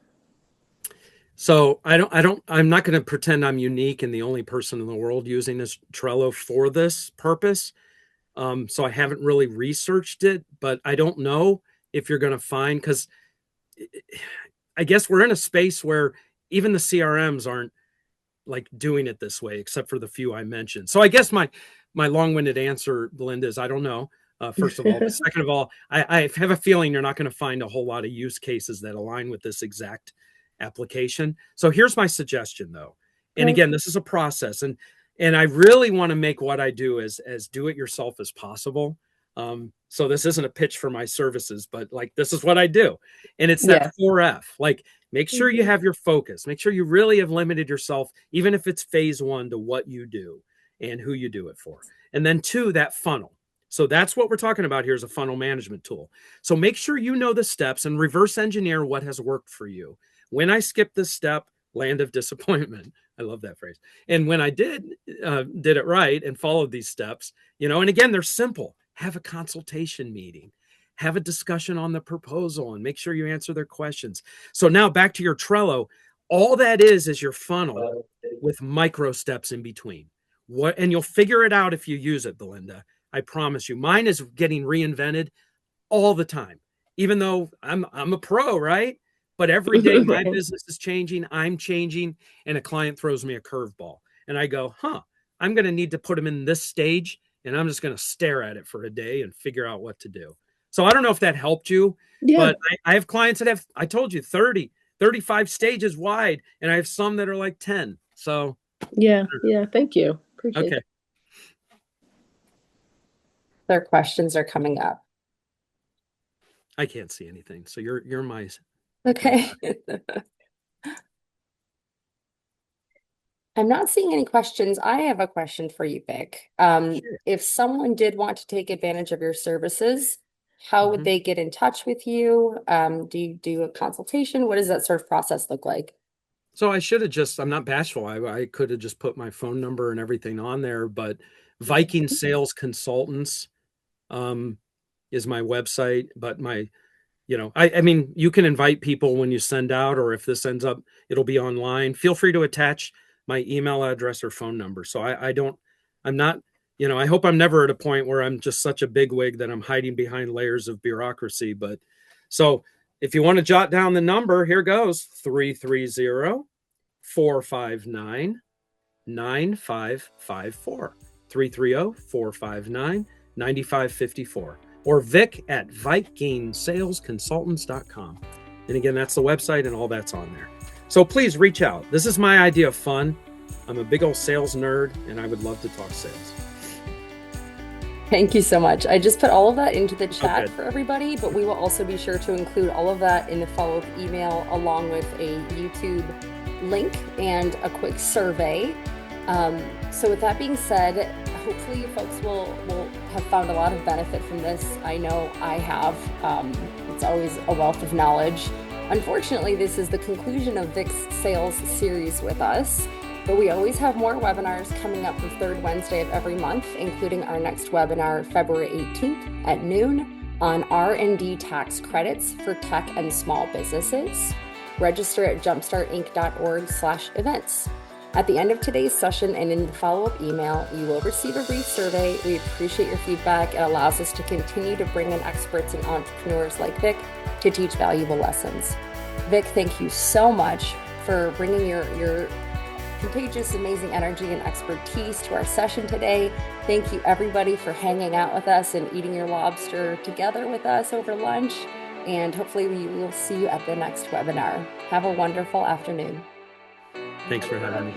So I'm not going to pretend I'm unique and the only person in the world using this Trello for this purpose. So I haven't really researched it, but I don't know if you're going to find, because I guess we're in a space where even the CRMs aren't like doing it this way, except for the few I mentioned. So I guess my long-winded answer, Belinda, is I don't know. First of all, but second of all, I have a feeling you're not going to find a whole lot of use cases that align with this exact application. So here's my suggestion, though. And again, this is a process, and I really want to make what I do as do it yourself as possible. So this isn't a pitch for my services, but like this is what I do, and it's that 4F. Like, make sure you have your focus. Make sure you really have limited yourself, even if it's phase one, to what you do and who you do it for. And then 2, that funnel. So that's what we're talking about here, is a funnel management tool. So make sure you know the steps and reverse engineer what has worked for you. When I skipped this step, land of disappointment. I love that phrase. And when I did it right and followed these steps, and again, they're simple. Have a consultation meeting, have a discussion on the proposal, and make sure you answer their questions. So now back to your Trello. All that is your funnel with micro steps in between. And you'll figure it out if you use it, Belinda. I promise you. Mine is getting reinvented all the time, even though I'm a pro, right? But every day my business is changing, I'm changing, and a client throws me a curveball. And I go, I'm going to need to put them in this stage, and I'm just going to stare at it for a day and figure out what to do. So I don't know if that helped you, but I have clients that have, I told you, 30, 35 stages wide, and I have some that are like 10. So yeah, thank you. Appreciate it. Their questions are coming up. I can't see anything. So you're my... Okay. I'm not seeing any questions. I have a question for you, Vic. Sure. If someone did want to take advantage of your services, how would they get in touch with you? Do you do a consultation? What does that sort of process look like? So I should have I'm not bashful. I could have just put my phone number and everything on there, but Viking Sales Consultants is my website. But I mean, you can invite people when you send out, or if this ends up, it'll be online. Feel free to attach my email address or phone number. So I'm not I hope I'm never at a point where I'm just such a bigwig that I'm hiding behind layers of bureaucracy. But so if you want to jot down the number, here goes: 330-459-9554. 330-459-9554. Or Vic at VikingSalesConsultants.com. And again, that's the website and all that's on there. So please reach out. This is my idea of fun. I'm a big old sales nerd, and I would love to talk sales. Thank you so much. I just put all of that into the chat for everybody, but we will also be sure to include all of that in the follow-up email along with a YouTube link and a quick survey. So with that being said, hopefully you folks will have found a lot of benefit from this. I know I have. It's always a wealth of knowledge. Unfortunately, this is the conclusion of Vic's sales series with us, but we always have more webinars coming up the third Wednesday of every month, including our next webinar, February 18th at noon on R&D tax credits for tech and small businesses. Register at jumpstartinc.org/events. At the end of today's session and in the follow-up email, you will receive a brief survey. We appreciate your feedback. It allows us to continue to bring in experts and entrepreneurs like Vic to teach valuable lessons. Vic, thank you so much for bringing your contagious, amazing energy and expertise to our session today. Thank you everybody for hanging out with us and eating your lobster together with us over lunch. And hopefully we will see you at the next webinar. Have a wonderful afternoon. Thanks for having me.